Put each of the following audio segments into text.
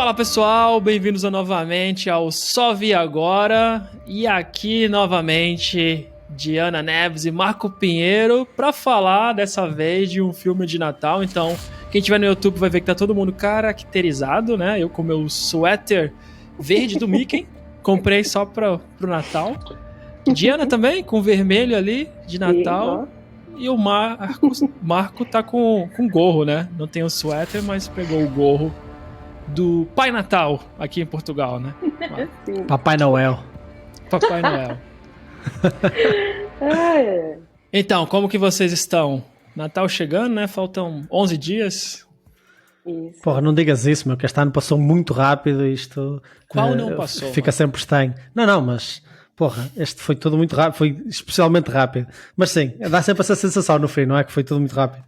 Fala pessoal, bem-vindos novamente ao Só Vi Agora. E aqui novamente Diana Neves e Marco Pinheiro para falar dessa vez de um filme de Natal. Então, quem tiver no YouTube vai ver que tá todo mundo caracterizado, né? Eu com meu suéter verde do Mickey, comprei só pro Natal. Diana também, com vermelho ali, de Natal. E o Marco tá com gorro, né? Não tem o suéter, mas pegou o gorro do Pai Natal aqui em Portugal, né? Papai Noel. Papai Noel. Então, como que vocês estão? Natal chegando, né? Faltam 11 dias. Isso. Porra, não digas isso, meu, que este ano passou muito rápido e isto... Qual não passou? Fica sempre estranho. Não, mas... Porra, este foi tudo muito rápido, foi especialmente rápido. Mas sim, dá sempre essa sensação no fim, não é? Que foi tudo muito rápido.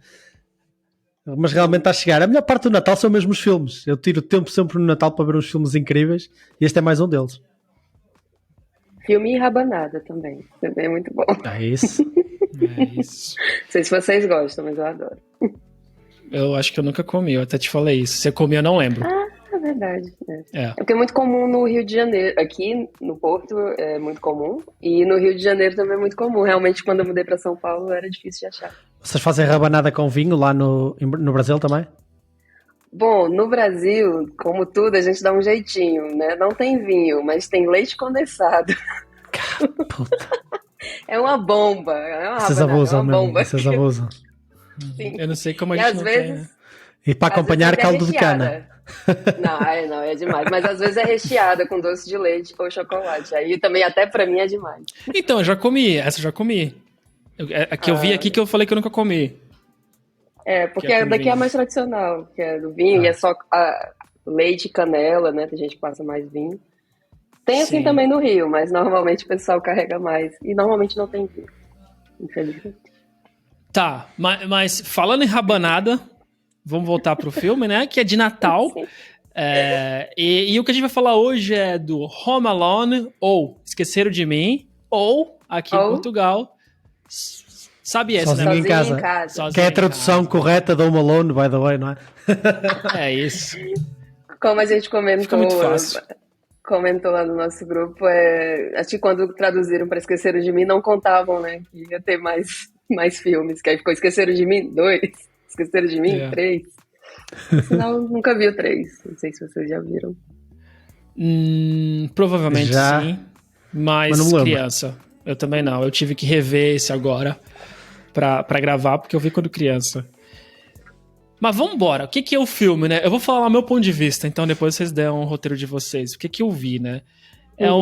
Mas realmente está a chegar. A melhor parte do Natal são mesmo os filmes. Eu tiro tempo sempre no Natal para ver uns filmes incríveis e este é mais um deles. Filme e rabanada também. Também é muito bom. É isso. É isso. Não sei se vocês gostam, mas eu adoro. Eu acho que eu nunca comi, eu até te falei isso. Se eu comi, eu não lembro. É verdade. É porque é muito comum no Rio de Janeiro. Aqui no Porto é muito comum. E no Rio de Janeiro também é muito comum. Realmente, quando eu mudei para São Paulo, era difícil de achar. Vocês fazem rabanada com vinho lá no Brasil também? Bom, no Brasil, como tudo, a gente dá um jeitinho, né? Não tem vinho, mas tem leite condensado. Puta. É uma bomba. É uma Vocês rabanada, abusam é uma mesmo. bomba. Vocês abusam. Sim. Eu não sei como a E gente às não vezes, tem, né? E para acompanhar caldo de cana. Não, é demais. Mas às vezes é recheada com doce de leite ou chocolate. Aí também até pra mim é demais. Então, eu já comi. Essa eu já comi. A que eu vi aqui que eu falei que eu nunca comi. Porque é daqui é a mais tradicional, que é do vinho, e é só leite e canela, né? Tem gente que passa mais vinho. Tem assim Sim. também no Rio, mas normalmente o pessoal carrega mais. E normalmente não tem vinho, infelizmente. Tá, mas falando em rabanada, vamos voltar pro filme, né? Que é de Natal. E o que a gente vai falar hoje é do Home Alone, ou Esqueceram de Mim, ou, aqui em Portugal, sabe esse, Sozinho né? em casa. Que é a tradução correta do Home Alone, by the way, não é? É isso. Como a gente comentou, Fica muito fácil. Comentou lá no nosso grupo, acho que quando traduziram para Esqueceram de Mim, não contavam, né? Que ia ter mais filmes, que aí ficou Esqueceram de Mim 2, Esqueceram de Mim 3. Senão, nunca vi o 3. Não sei se vocês já viram. Provavelmente Já. sim, mas não me lembro. criança. Eu também não. Eu tive que rever esse agora pra gravar, porque eu vi quando criança. Mas vamos embora. O que é o filme, né? Eu vou falar o meu ponto de vista, então depois vocês dão um roteiro de vocês. O que eu vi, né? É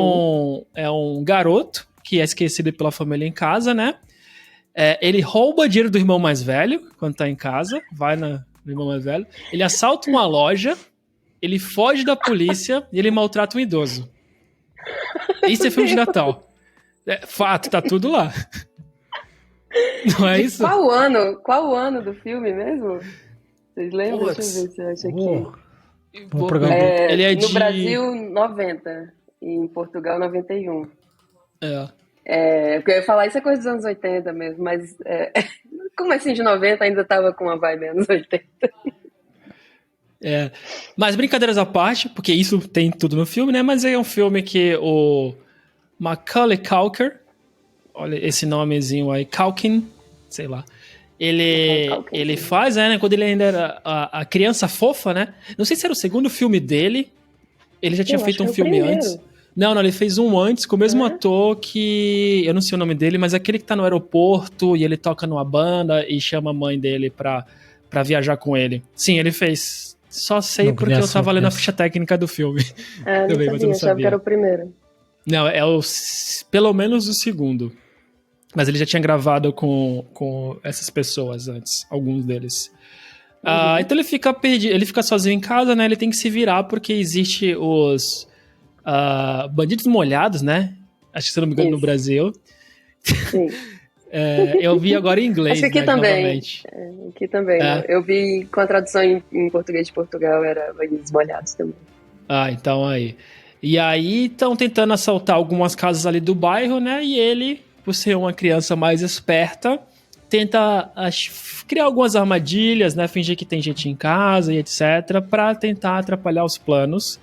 um garoto que é esquecido pela família em casa, né? Ele rouba dinheiro do irmão mais velho quando tá em casa, vai no irmão mais velho. Ele assalta uma loja, ele foge da polícia e ele maltrata um idoso. Isso é filme de Natal. Fato, tá tudo lá. Não é isso? Qual o ano do filme mesmo? Vocês lembram? Deixa eu ver se eu acho aqui. Ele é no Brasil, 90. E em Portugal, 91. Porque eu ia falar, isso é coisa dos anos 80 mesmo, mas como assim de 90 ainda tava com uma vibe anos 80? Mas brincadeiras à parte, porque isso tem tudo no filme, né? Mas é um filme que o Macaulay Culkin, olha esse nomezinho aí, Culkin, sei lá, ele faz, né? Quando ele ainda era a criança fofa, né? Não sei se era o segundo filme dele, ele já tinha feito um filme antes. Não, ele fez um antes com o mesmo ator que... Eu não sei o nome dele, mas é aquele que tá no aeroporto e ele toca numa banda e chama a mãe dele pra viajar com ele. Sim, ele fez. Só sei Não porque conheço, eu tava lendo a ficha técnica do filme. Não Também, sabia, mas eu não achava sabia. que era o primeiro. Não, pelo menos o segundo. Mas ele já tinha gravado com essas pessoas antes, alguns deles. Então ele fica perdido, ele fica sozinho em casa, né? Ele tem que se virar porque existe os bandidos molhados, né? Acho que, se não me engano, no Brasil. Sim. Eu vi agora em inglês, acho que aqui né, também. novamente. Aqui também. Eu vi com a tradução em português de Portugal, era bandidos molhados também. Então aí. E aí estão tentando assaltar algumas casas ali do bairro, né? E ele, por ser uma criança mais esperta, tenta criar algumas armadilhas, né? Fingir que tem gente em casa e etc. Pra tentar atrapalhar os planos.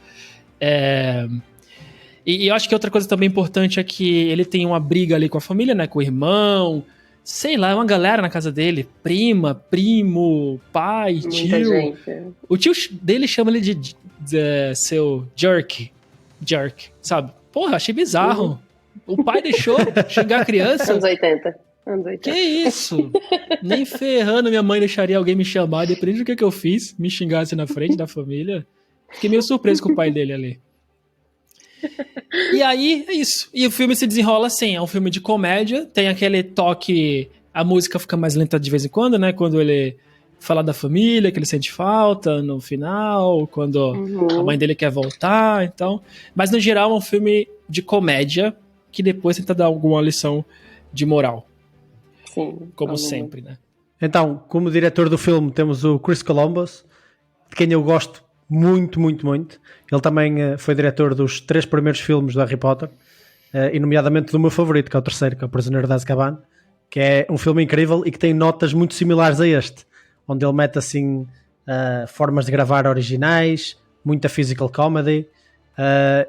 E eu acho que outra coisa também importante é que ele tem uma briga ali com a família, né? Com o irmão. Sei lá, é uma galera na casa dele. Prima, primo, pai, Muita tio. gente. O tio dele chama ele de seu Jerk, sabe? Porra, achei bizarro. O pai deixou xingar a criança. Anos 80. Que isso? Nem ferrando minha mãe deixaria alguém me chamar, dependendo do que eu fiz, me xingasse na frente da família. Fiquei meio surpreso com o pai dele ali. E aí, é isso. E o filme se desenrola assim, é um filme de comédia, tem aquele toque, a música fica mais lenta de vez em quando, né? Quando ele fala da família, que ele sente falta no final, quando a mãe dele quer voltar, então. Mas no geral é um filme de comédia que depois tenta dar alguma lição de moral. Sim. Como sempre, né? Então, como diretor do filme temos o Chris Columbus, de quem eu gosto muito, muito, muito. Ele também foi diretor dos 3 primeiros filmes do Harry Potter, e nomeadamente do meu favorito, que é o terceiro, que é o Prisioneiro de Azkaban, que é um filme incrível e que tem notas muito similares a este, onde ele mete assim formas de gravar originais, muita physical comedy,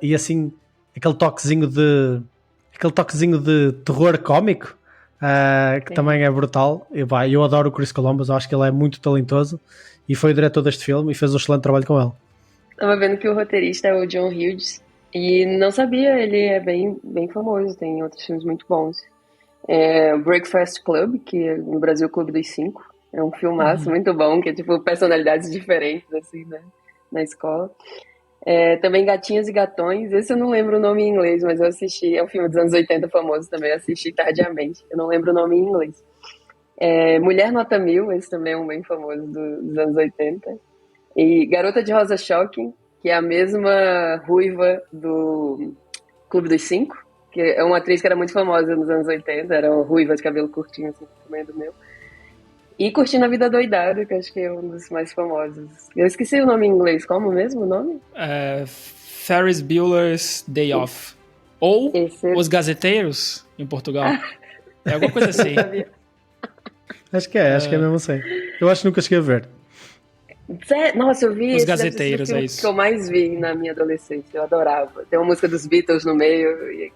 e assim aquele toquezinho de terror cómico, que também é brutal. Eu adoro o Chris Columbus, acho que ele é muito talentoso e foi o diretor deste filme e fez um excelente trabalho com ele. Estava vendo que o roteirista é o John Hughes e não sabia, ele é bem, bem famoso, tem outros filmes muito bons. Breakfast Club, que no Brasil é o Clube dos Cinco, é um filmaço muito bom, que é tipo personalidades diferentes assim, né, na escola. Também Gatinhas e Gatões, esse eu não lembro o nome em inglês, mas eu assisti, é um filme dos anos 80 famoso também, eu assisti tardiamente, eu não lembro o nome em inglês. Mulher Nota 1000, esse também é um bem famoso dos anos 80. E Garota de Rosa Shocking, que é a mesma ruiva do Clube dos Cinco, que é uma atriz que era muito famosa nos anos 80, era uma ruiva de cabelo curtinho, assim, também do meu. E Curtindo a Vida Doidada, que acho que é um dos mais famosos. Eu esqueci o nome em inglês, como mesmo o nome? Ferris Bueller's Day Off. Ou Os Gazeteiros, em Portugal. É alguma coisa assim. Acho que é mesmo assim. Eu acho que nunca cheguei a ver. Nossa, eu vi Os Gazeteiros, é isso. que eu mais vi na minha adolescência, eu adorava. Tem uma música dos Beatles no meio, e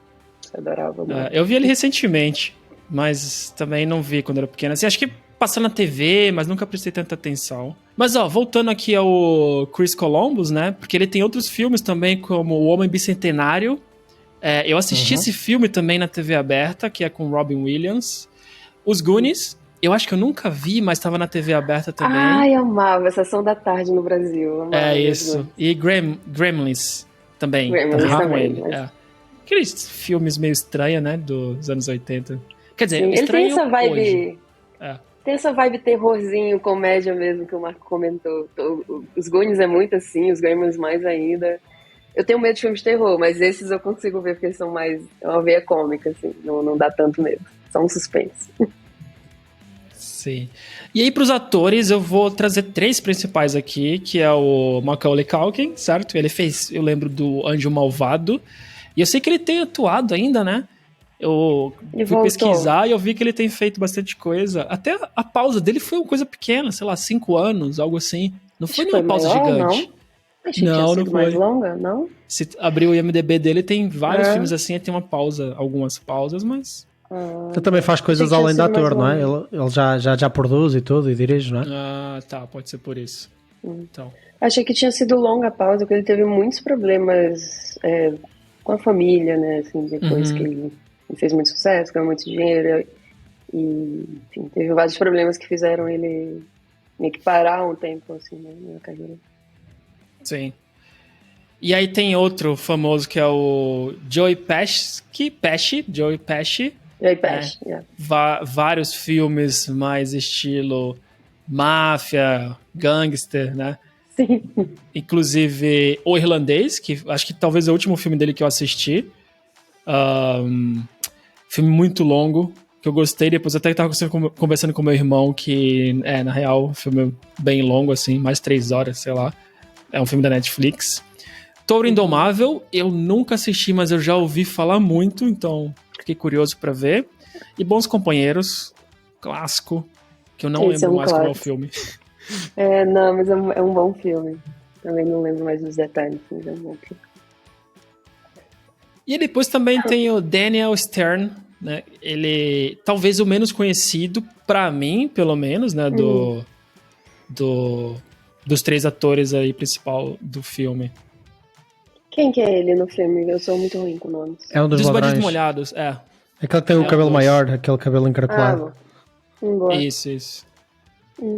eu adorava muito. Eu vi ele recentemente, mas também não vi quando era pequeno. Assim, acho que passou na TV, mas nunca prestei tanta atenção. Mas, voltando aqui ao Chris Columbus, né? Porque ele tem outros filmes também, como O Homem Bicentenário. Eu assisti esse filme também na TV aberta, que é com Robin Williams. Os Goonies, eu acho que eu nunca vi, mas estava na TV aberta também. Ai, eu amava, Sessão da Tarde no Brasil. Amava isso. E Gremlins também. Gremlins também. Ele. Mas... Aqueles filmes meio estranhos, né? Dos anos 80. Quer dizer, sim, ele tem essa vibe... Hoje. Tem essa vibe terrorzinho, comédia mesmo, que o Marco comentou. Os Goonies é muito assim, os Gremlins mais ainda. Eu tenho medo de filmes de terror, mas esses eu consigo ver porque eles são mais... É uma veia cômica, assim, não dá tanto medo. Só um suspense. Sim. E aí, pros atores, eu vou trazer 3 principais aqui, que é o Macaulay Culkin, certo? Ele fez, eu lembro do Anjo Malvado. E eu sei que ele tem atuado ainda, né? Eu fui pesquisar e eu vi que ele tem feito bastante coisa. Até a pausa dele foi uma coisa pequena, sei lá, 5 anos, algo assim. Não foi nenhuma pausa gigante. Não foi mais longa, não? Se abrir o IMDb dele, tem vários filmes assim, tem uma pausa, algumas pausas, mas... Ele também faz coisas além de ator, não é? Ele já produz e tudo, e dirige, não é? Tá, pode ser por isso. Então. Achei que tinha sido longa a pausa, porque ele teve muitos problemas com a família, né? Assim, depois que ele fez muito sucesso, ganhou muito dinheiro. E, enfim, teve vários problemas que fizeram ele meio que parar um tempo, assim, né, na carreira. Sim. E aí tem outro famoso que é o Joey Pesci. Joey Pesci, vários filmes mais estilo máfia, gangster, né? Sim. Inclusive O Irlandês, que acho que talvez é o último filme dele que eu assisti. Filme muito longo, que eu gostei. Depois eu até estava conversando com meu irmão que, na real, um filme bem longo, assim, mais 3 horas, sei lá. É um filme da Netflix. Touro Indomável, eu nunca assisti, mas eu já ouvi falar muito, então fiquei curioso pra ver. E Bons Companheiros, clássico, que eu não Esse é lembro um mais qual é o clássico. filme. Não, mas é um bom filme. Também não lembro mais dos detalhes, mas é um bom filme. E depois também tem o Daniel Stern, né? Ele talvez o menos conhecido, pra mim, pelo menos, né? Dos três atores aí principal do filme. Quem que é ele no filme? Eu sou muito ruim com nomes. É um dos Dos Bandidos ladrões. Molhados, é. Aquele que tem o um cabelo dos. maior, aquele cabelo encaracolado. Boa. Isso.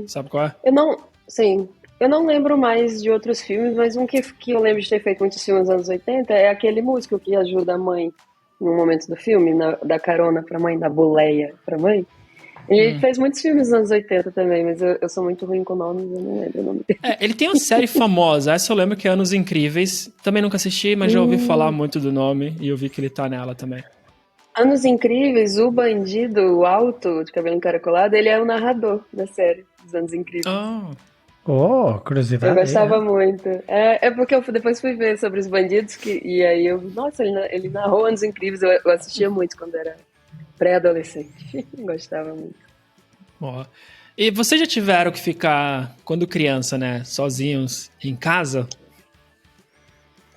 Sabe qual é? Sim. Eu não lembro mais de outros filmes, mas um que eu lembro de ter feito muitos filmes nos anos 80 é aquele músico que ajuda a mãe no momento do filme, da carona pra mãe, da boleia pra mãe. Ele fez muitos filmes nos anos 80 também, mas eu sou muito ruim com nomes, eu não lembro o nome dele. Ele tem uma série famosa, essa eu lembro que é Anos Incríveis. Também nunca assisti, mas já ouvi falar muito do nome e eu vi que ele tá nela também. Anos Incríveis, o bandido, o alto, de cabelo encaracolado, ele é o narrador da série dos Anos Incríveis. Curiosidade. Eu gostava muito. É porque eu depois fui ver sobre os bandidos e aí nossa, ele narrou Anos Incríveis, eu assistia muito quando era pré-adolescente. Gostava muito. Ó. E vocês já tiveram que ficar, quando criança, né, sozinhos em casa?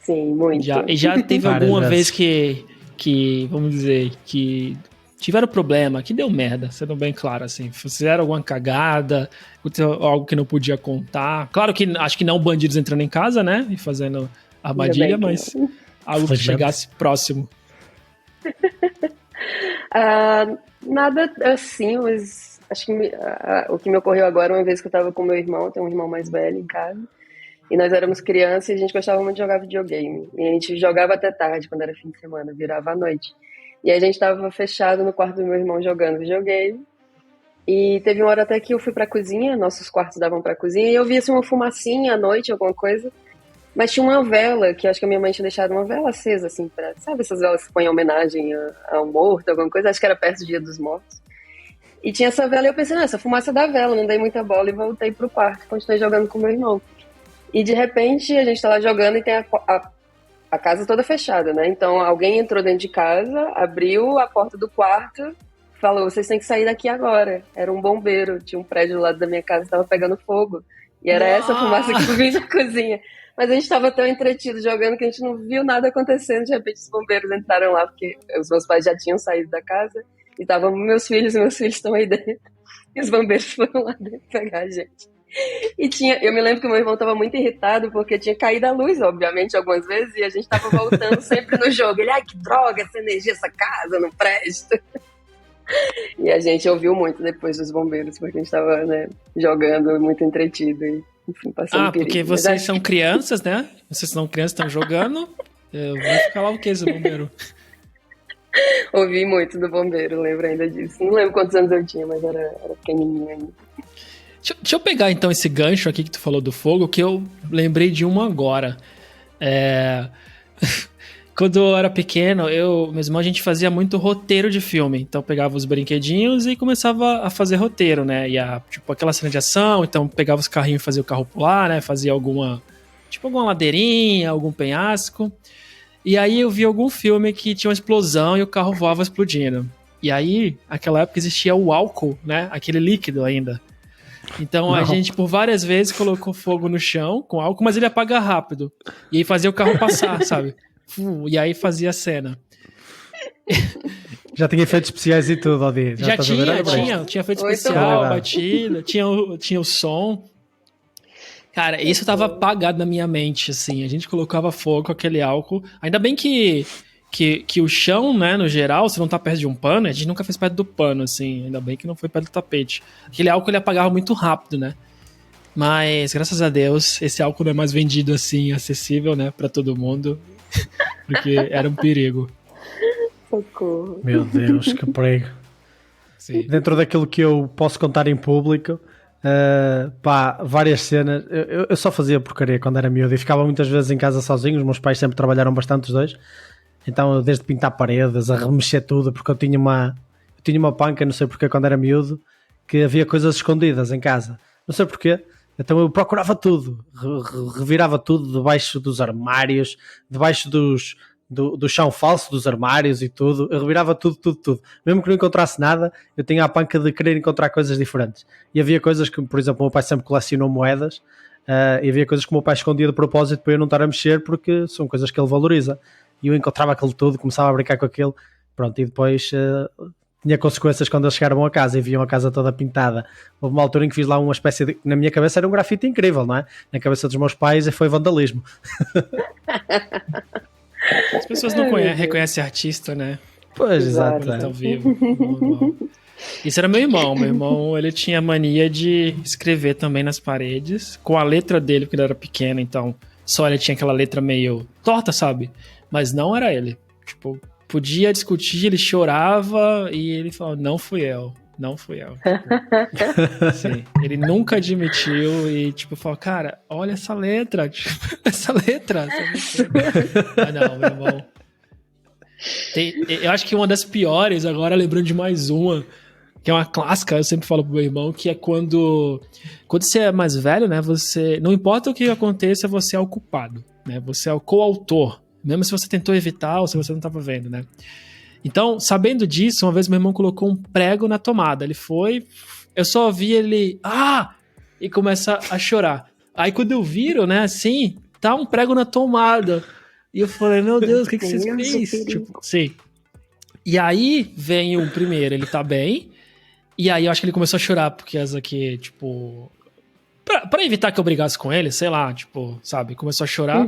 Sim, muito. E já teve Várias alguma vez vezes. que, vamos dizer, que tiveram problema, que deu merda, sendo bem claro, assim, fizeram alguma cagada, algo que não podia contar. Claro que acho que não bandidos entrando em casa, né, e fazendo armadilha, mas algo que chegasse próximo. Nada assim, mas acho que o que me ocorreu agora, uma vez que eu tava com meu irmão, eu tenho um irmão mais velho em casa, e nós éramos crianças e a gente gostava muito de jogar videogame. E a gente jogava até tarde, quando era fim de semana, virava à noite. E a gente tava fechado no quarto do meu irmão jogando videogame. E teve uma hora até que eu fui pra cozinha, nossos quartos davam pra cozinha, e eu vi assim uma fumacinha à noite, alguma coisa. Mas tinha uma vela, que acho que a minha mãe tinha deixado uma vela acesa, assim, sabe essas velas que põem em homenagem ao morto, alguma coisa? Acho que era perto do Dia dos Mortos. E tinha essa vela e eu pensei, essa fumaça é da vela, não dei muita bola e voltei pro quarto, continuei jogando com meu irmão. E de repente a gente tá lá jogando e tem a casa toda fechada, né? Então alguém entrou dentro de casa, abriu a porta do quarto, falou, vocês têm que sair daqui agora. Era um bombeiro, tinha um prédio do lado da minha casa que estava pegando fogo. E era essa fumaça que vinha na cozinha. Mas a gente estava tão entretido jogando que a gente não viu nada acontecendo. De repente os bombeiros entraram lá, porque os meus pais já tinham saído da casa. E estavam meus filhos estão aí dentro. E os bombeiros foram lá dentro pegar a gente. E eu me lembro que meu irmão estava muito irritado porque tinha caído a luz, obviamente, algumas vezes. E a gente estava voltando sempre no jogo. Ele, ai, que droga, essa energia, essa casa não presta. E a gente ouviu muito depois dos bombeiros, porque a gente estava, né, jogando, muito entretido e, enfim, passando perigo. Porque vocês são crianças, né? Vocês são crianças, estão jogando. Vai ficar lá o que, esse bombeiro? Ouvi muito do bombeiro, lembro ainda disso. Não lembro quantos anos eu tinha, mas era pequenininho ainda. Deixa eu pegar, então, esse gancho aqui que tu falou do fogo, que eu lembrei de uma agora. Quando eu era pequeno, meus irmãos, a gente fazia muito roteiro de filme. Então, pegava os brinquedinhos e começava a fazer roteiro, né? Tipo, aquela cena de ação, então pegava os carrinhos e fazia o carro pular, né? Fazia alguma ladeirinha, algum penhasco. E aí eu vi algum filme que tinha uma explosão e o carro voava explodindo. E aí, naquela época, existia o álcool, né? Aquele líquido ainda. Então a gente por várias vezes colocou fogo no chão com álcool, mas ele apaga rápido. E aí fazia o carro passar, sabe? E aí fazia a cena. Já tinha efeitos especiais e tudo, Aldir. Já tinha efeito especial, batida, tinha o som. Cara, isso tava apagado na minha mente, assim. A gente colocava fogo com aquele álcool. Ainda bem que o chão, né, no geral, se não tá perto de um pano, a gente nunca fez perto do pano, assim. Ainda bem que não foi perto do tapete. Aquele álcool, ele apagava muito rápido, né? Mas, graças a Deus, esse álcool não é mais vendido, assim, acessível, né, pra todo mundo. Porque era um perigo. Socorro. Meu Deus, que perigo. Sim. Dentro daquilo que eu posso contar em público, várias cenas. Eu só fazia porcaria quando era miúdo e ficava muitas vezes em casa sozinho. Os meus pais sempre trabalharam bastante os dois. Então, eu desde pintar paredes, a remexer tudo, porque eu tinha uma panca, não sei porquê, quando era miúdo, que havia coisas escondidas em casa. Não sei porquê. Então eu procurava tudo, revirava tudo debaixo dos armários, debaixo do chão falso, dos armários e tudo. Eu revirava tudo. Mesmo que não encontrasse nada, eu tinha a panca de querer encontrar coisas diferentes. E havia coisas que, por exemplo, o meu pai sempre colecionou moedas, e havia coisas que o meu pai escondia de propósito para eu não estar a mexer, porque são coisas que ele valoriza. E eu encontrava aquilo tudo, começava a brincar com aquilo, pronto, e depois tinha consequências quando eles chegaram a casa e viam a casa toda pintada. Houve uma altura em que fiz lá uma espécie de... Na minha cabeça era um grafite incrível, não é? Na cabeça dos meus pais foi vandalismo. As pessoas não reconhecem artista, né? Pois, exato. Quando estão vivos. Isso era meu irmão. Meu irmão, ele tinha mania de escrever também nas paredes, com a letra dele, porque ele era pequeno, então só ele tinha aquela letra meio torta, sabe? Mas não era ele. Tipo, podia discutir, ele chorava e ele falava, não fui eu. Tipo, assim, ele nunca admitiu e, tipo, falou, cara, olha essa letra. Tipo, essa letra. Ah, não, meu irmão. Eu acho que uma das piores, agora lembrando de mais uma, que é uma clássica, eu sempre falo pro meu irmão, que é quando você é mais velho, né, você, não importa o que aconteça, você é o culpado, né, você é o coautor, mesmo se você tentou evitar ou se você não estava vendo, né. Então, sabendo disso, uma vez meu irmão colocou um prego na tomada, ele foi, eu só ouvi ele, e começa a chorar. Aí quando eu viro, né, assim, tá um prego na tomada. E eu falei, meu Deus, o que você fez? Tipo, sim. E aí vem o primeiro, ele tá bem. E aí eu acho que ele começou a chorar, porque as aqui, tipo... Pra evitar que eu brigasse com ele, sei lá, tipo, sabe? Começou a chorar.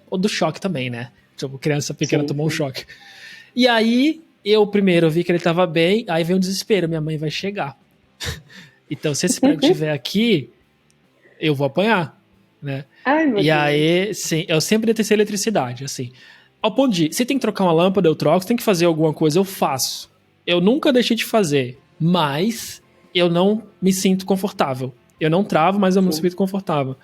Ou do choque também, né? Tipo, criança pequena tomou um choque. E aí, eu primeiro vi que ele tava bem, aí veio um desespero, minha mãe vai chegar. Então, se esse prego estiver aqui, eu vou apanhar, né? Ai, meu e Deus. aí, sim, eu sempre detestei eletricidade, assim. Ao ponto de, se tem que trocar uma lâmpada, eu troco, se tem que fazer alguma coisa, eu faço. Eu nunca deixei de fazer, mas eu não me sinto confortável. Eu não travo, mas eu não me sinto confortável.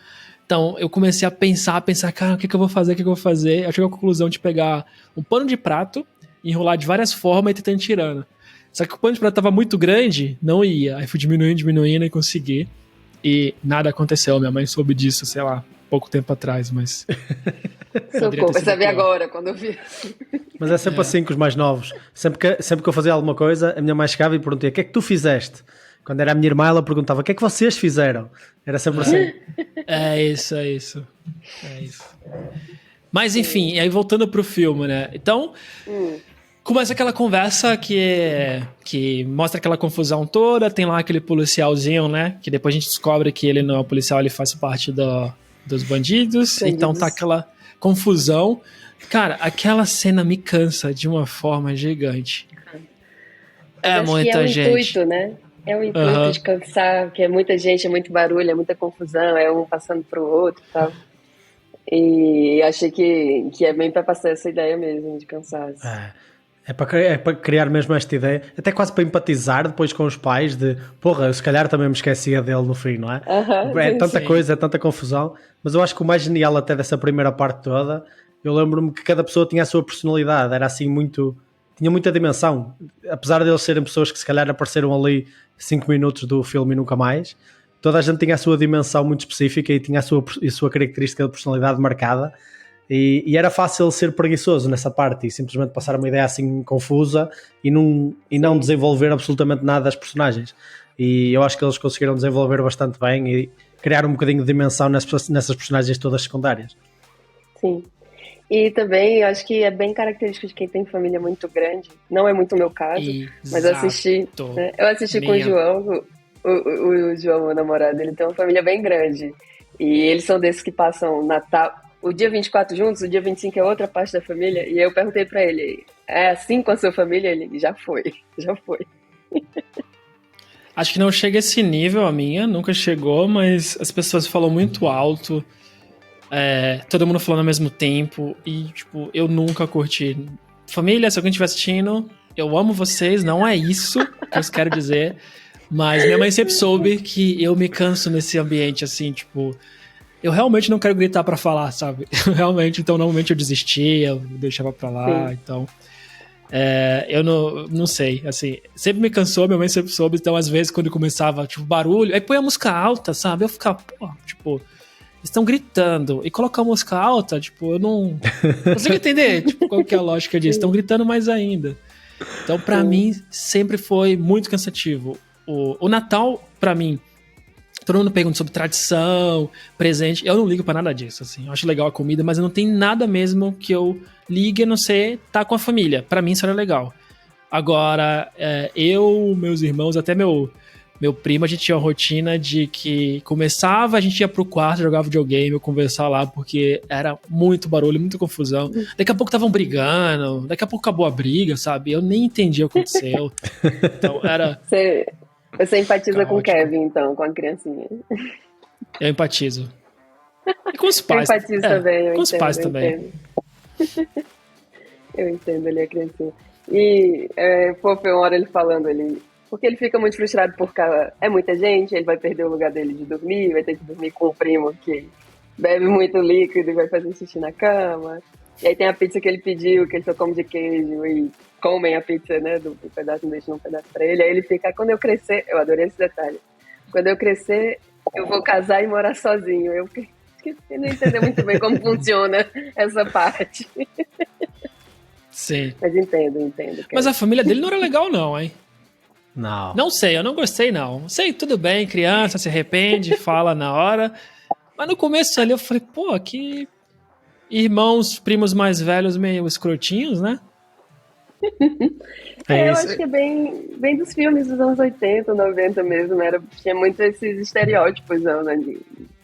Então, eu comecei a pensar, cara, o que eu vou fazer, Eu cheguei à conclusão de pegar um pano de prato, enrolar de várias formas e tentar ir tirando. Só que o pano de prato tava muito grande, não ia. Aí fui diminuindo e consegui. E nada aconteceu. Minha mãe soube disso, sei lá, pouco tempo atrás, mas... Socorro, eu sabia agora, quando eu vi. Mas é sempre assim com os mais novos. Sempre que eu fazia alguma coisa, a minha mãe chegava e perguntava, o que é que tu fizeste? Quando era a minha irmã, ela perguntava, o que é que vocês fizeram? Era sempre assim. É isso. Mas enfim, aí voltando pro filme, né? Então, começa aquela conversa que mostra aquela confusão toda, tem lá aquele policialzinho, né? Que depois a gente descobre que ele não é policial, ele faz parte dos bandidos. Então tá aquela confusão. Cara, aquela cena me cansa de uma forma gigante. É muita gente. É o intuito, né? É o intuito de cansar, que é muita gente, é muito barulho, é muita confusão, é um passando pro outro e tal. E achei que é bem para passar essa ideia mesmo de cansaço. É para criar mesmo esta ideia, até quase para empatizar depois com os pais de, porra, eu se calhar também me esquecia dele no fim, não é? É tanta coisa, é tanta confusão, mas eu acho que o mais genial até dessa primeira parte toda, eu lembro-me que cada pessoa tinha a sua personalidade, era assim tinha muita dimensão, apesar de eles serem pessoas que se calhar apareceram ali 5 minutos do filme e nunca mais, toda a gente tinha a sua dimensão muito específica e tinha a sua característica de personalidade marcada. E era fácil ser preguiçoso nessa parte e simplesmente passar uma ideia assim confusa e não desenvolver absolutamente nada das personagens. E eu acho que eles conseguiram desenvolver bastante bem e criar um bocadinho de dimensão nessas personagens todas secundárias. Sim. E também eu acho que é bem característico de quem tem família muito grande. Não é muito o meu caso, mas eu assisti com o João. O João, meu namorado, ele tem uma família bem grande. E eles são desses que passam Natal... O dia 24 juntos, o dia 25 é outra parte da família. E eu perguntei pra ele, é assim com a sua família? Ele, já foi. Acho que não chega a esse nível a minha, nunca chegou, mas as pessoas falam muito alto, todo mundo falando ao mesmo tempo, e tipo, eu nunca curti. Família, se alguém estiver assistindo, eu amo vocês, não é isso que eu quero dizer, mas minha mãe sempre soube que eu me canso nesse ambiente, assim, tipo... Eu realmente não quero gritar pra falar, sabe? Então normalmente eu desistia, eu deixava pra lá, Sim. Então... eu não sei, assim, sempre me cansou, minha mãe sempre soube, então às vezes quando começava, tipo, barulho, aí põe a música alta, sabe? Eu ficava, pô, tipo... estão gritando e colocar a música alta, tipo, eu não consigo entender, tipo, qual que é a lógica disso. Estão gritando mais ainda. Então, pra mim, sempre foi muito cansativo. O Natal, pra mim, todo mundo pergunta sobre tradição, presente. Eu não ligo pra nada disso, assim. Eu acho legal a comida, mas eu não tenho nada mesmo que eu ligue a não ser estar com a família. Pra mim, isso era legal. Agora, eu, meus irmãos, até meu primo, a gente tinha uma rotina de que começava, a gente ia pro quarto, jogava videogame, conversar lá, porque era muito barulho, muita confusão. Daqui a pouco estavam brigando, daqui a pouco acabou a briga, sabe? Eu nem entendi o que aconteceu. Então, era... Você empatiza caótico. com o Kevin, então, com a criancinha. Eu empatizo. E com os pais. Eu empatizo também, eu com entendo, os pais também. Eu entendo ali a criancinha. E, foi uma hora ele falando ali, porque ele fica muito frustrado por causa... É muita gente, ele vai perder o lugar dele de dormir, vai ter que dormir com o primo que bebe muito líquido e vai fazer xixi na cama. E aí tem a pizza que ele pediu, que ele só come de queijo e comem a pizza, né, do pedaço, não deixam um pedaço pra ele. Aí ele fica, quando eu crescer... Eu adorei esse detalhe. Quando eu crescer, eu vou casar e morar sozinho. Eu não entendo muito bem como funciona essa parte. Sim. Mas entendo. Mas a família dele não era legal, não, hein? Não. Não sei, eu não gostei, não. Sei, tudo bem, criança se arrepende, fala na hora. Mas no começo ali eu falei, pô, que irmãos, primos mais velhos meio escrotinhos, né? Eu acho que é bem dos filmes dos anos 80, 90 mesmo. Tinha muito esses estereótipos, né?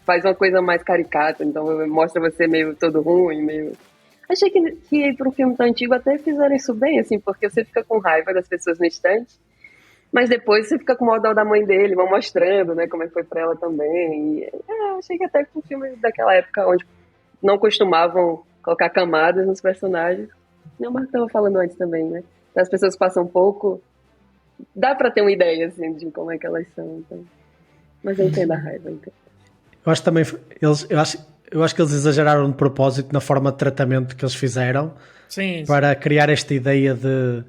Faz uma coisa mais caricata, então mostra você meio todo ruim, meio... Achei que para um filme tão antigo até fizeram isso bem, assim, porque você fica com raiva das pessoas no instante, mas depois você fica com o dó da mãe dele, vão mostrando, né, como é que foi pra ela também. E, achei que até com filmes daquela época, onde não costumavam colocar camadas nos personagens, o Marco estava falando antes também, né, as pessoas passam um pouco, dá pra ter uma ideia, assim, de como é que elas são, então. Mas eu entendo a raiva, então. Eu acho também, eu acho que eles exageraram de propósito na forma de tratamento que eles fizeram. Sim. Para criar esta ideia de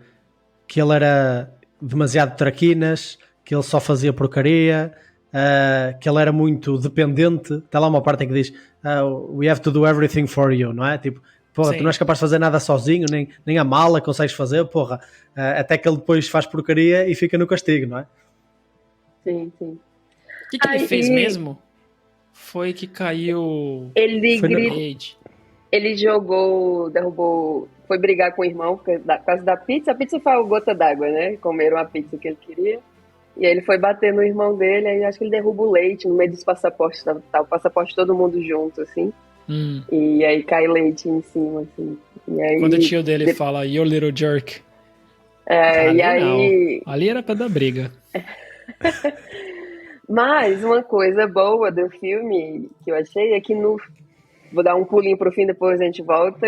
que ele era demasiado traquinas, que ele só fazia porcaria, que ele era muito dependente. Está lá uma parte em que diz we have to do everything for you, não é? Tipo, porra, tu não és capaz de fazer nada sozinho, nem a mala consegues fazer, porra. Até que ele depois faz porcaria e fica no castigo, não é? Sim. O que ele fez mesmo? Foi que caiu... Ele derrubou, foi brigar com o irmão por causa da pizza. A pizza foi a gota d'água, né? Comeram a pizza que ele queria. E aí ele foi bater no irmão dele, aí acho que ele derruba o leite no meio dos passaportes. Tá o passaporte todo mundo junto, assim. E aí cai leite em cima, assim. E aí, quando o tio dele fala, you little jerk. Ali era pra dar briga. Mas uma coisa boa do filme que eu achei é que vou dar um pulinho pro fim, depois a gente volta.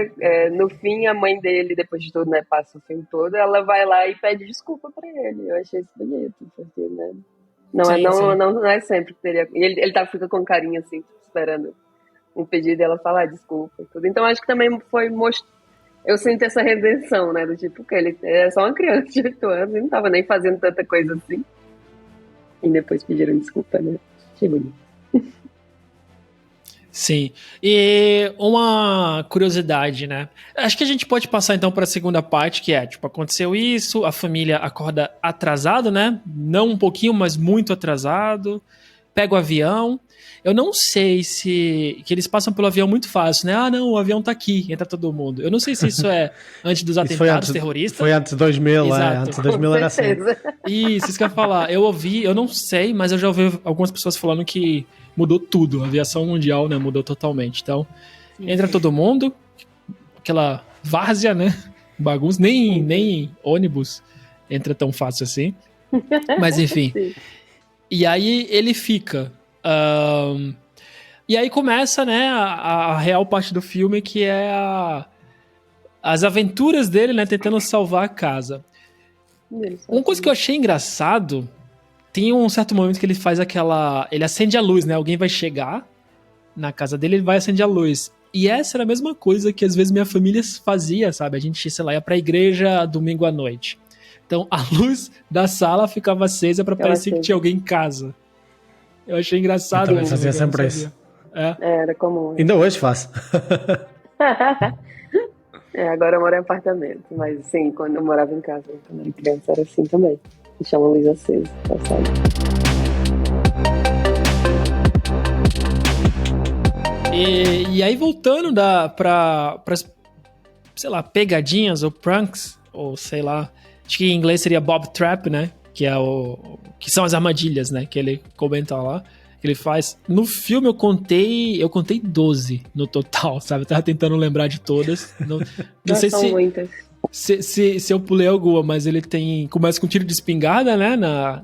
No fim, a mãe dele, depois de tudo, né, passa o filme todo, ela vai lá e pede desculpa pra ele. Eu achei isso bonito, porque, né? Não é sempre que teria. E ele fica com carinho assim, esperando um pedido e ela falar desculpa e tudo. Então acho que também foi eu sinto essa redenção, né? Do tipo, que ele é só uma criança de 8 anos e não tava nem fazendo tanta coisa assim. E depois pediram desculpa, né? Achei bonito. Sim. E uma curiosidade, né? Acho que a gente pode passar então para a segunda parte, que é, tipo, aconteceu isso, a família acorda atrasado, né? Não um pouquinho, mas muito atrasado. Pega o avião. Eu não sei que eles passam pelo avião muito fácil, né? Ah, não, o avião tá aqui, entra todo mundo. Eu não sei se isso é antes dos atentados terroristas. Foi antes de 2000, Exato. Antes de 2000 era assim. Isso que eu ia falar. Eu não sei, mas eu já ouvi algumas pessoas falando que mudou tudo. A aviação mundial, né, mudou totalmente. Então, entra todo mundo, aquela várzea, né? Bagunça, nem ônibus entra tão fácil assim. Mas enfim. E aí ele fica. E aí começa, né, a real parte do filme, que é as aventuras dele, né, tentando salvar a casa. Uma coisa que eu achei engraçado, tem um certo momento que ele faz ele acende a luz, né, alguém vai chegar na casa dele, ele vai acender a luz. E essa era a mesma coisa que às vezes minha família fazia, sabe, a gente, sei lá, ia pra igreja domingo à noite. Então a luz da sala ficava acesa pra parecer que tinha alguém em casa. Eu achei engraçado. Eu também fazia sempre isso. É. Era comum. Ainda hoje faço. Agora eu moro em apartamento, mas sim, quando eu morava em casa, quando eu era criança, era assim também. Deixar uma luz acesa, pra sair. E aí voltando pra, sei lá, pegadinhas ou pranks, ou sei lá, acho que em inglês seria Bob Trap, né? Que são as armadilhas, né? Que ele comenta lá, que ele faz. No filme eu contei 12 no total, sabe? Eu tava tentando lembrar de todas. Não sei São muitas. se eu pulei alguma, mas ele começa com tiro de espingarda, né?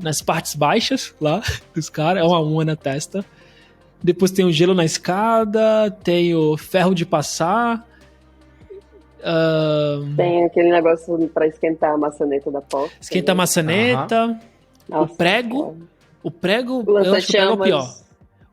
Nas partes baixas lá dos caras, é uma na testa. Depois tem o gelo na escada, tem o ferro de passar. Tem aquele negócio pra esquentar a maçaneta da porta. Esquenta a maçaneta. Nossa, o prego. O prego, eu acho que o prego é o pior.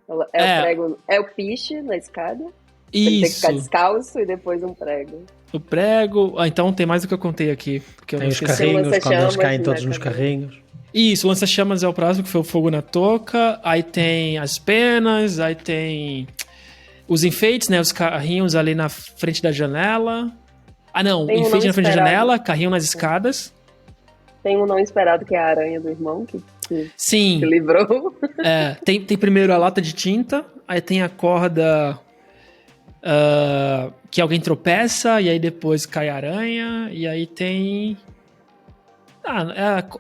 O prego, é o piche na escada. Isso. Tem que ficar descalço e depois um prego. O prego. Então tem mais do que eu contei aqui. Porque eu Tem não os esqueci. carrinhos, quando eles caem todos né, nos carrinhos. Isso, o lança-chamas é o próximo, que foi o fogo na touca. Aí tem as penas, aí tem os enfeites, né? Os carrinhos ali na frente da janela. Ah, não, Tem enfeite na frente da janela, carrinho nas escadas. Tem um não esperado, que é a aranha do irmão, que Sim. se livrou. Tem primeiro a lata de tinta, aí tem a corda que alguém tropeça, e aí depois cai a aranha, e aí tem...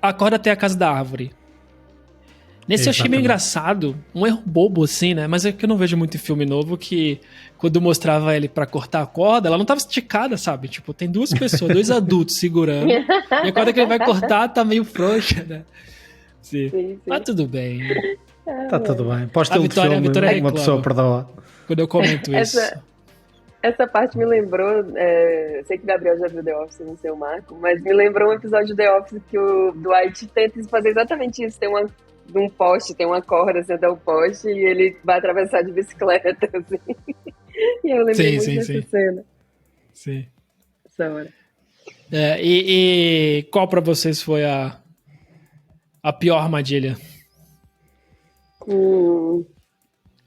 a corda até a casa da árvore. Nesse eu achei meio engraçado, um erro bobo assim, né? Mas é que eu não vejo muito em filme novo que quando mostrava ele pra cortar a corda, ela não tava esticada, sabe? Tipo, tem duas pessoas, dois adultos segurando, e a corda que ele vai cortar tá meio frouxa, né? Sim. Mas tudo bem. Tá tudo bem. Pós ter um filme, uma pessoa perdoa. Quando eu comento isso. Essa parte me lembrou, sei que o Gabriel já viu The Office, não sei o Marco, mas me lembrou um episódio de The Office que o Dwight tenta fazer exatamente isso. Tem um poste, tem uma corda assim até o poste e ele vai atravessar de bicicleta, assim. E eu lembrei muito dessa cena. Sim. Essa hora. E qual pra vocês foi a pior armadilha?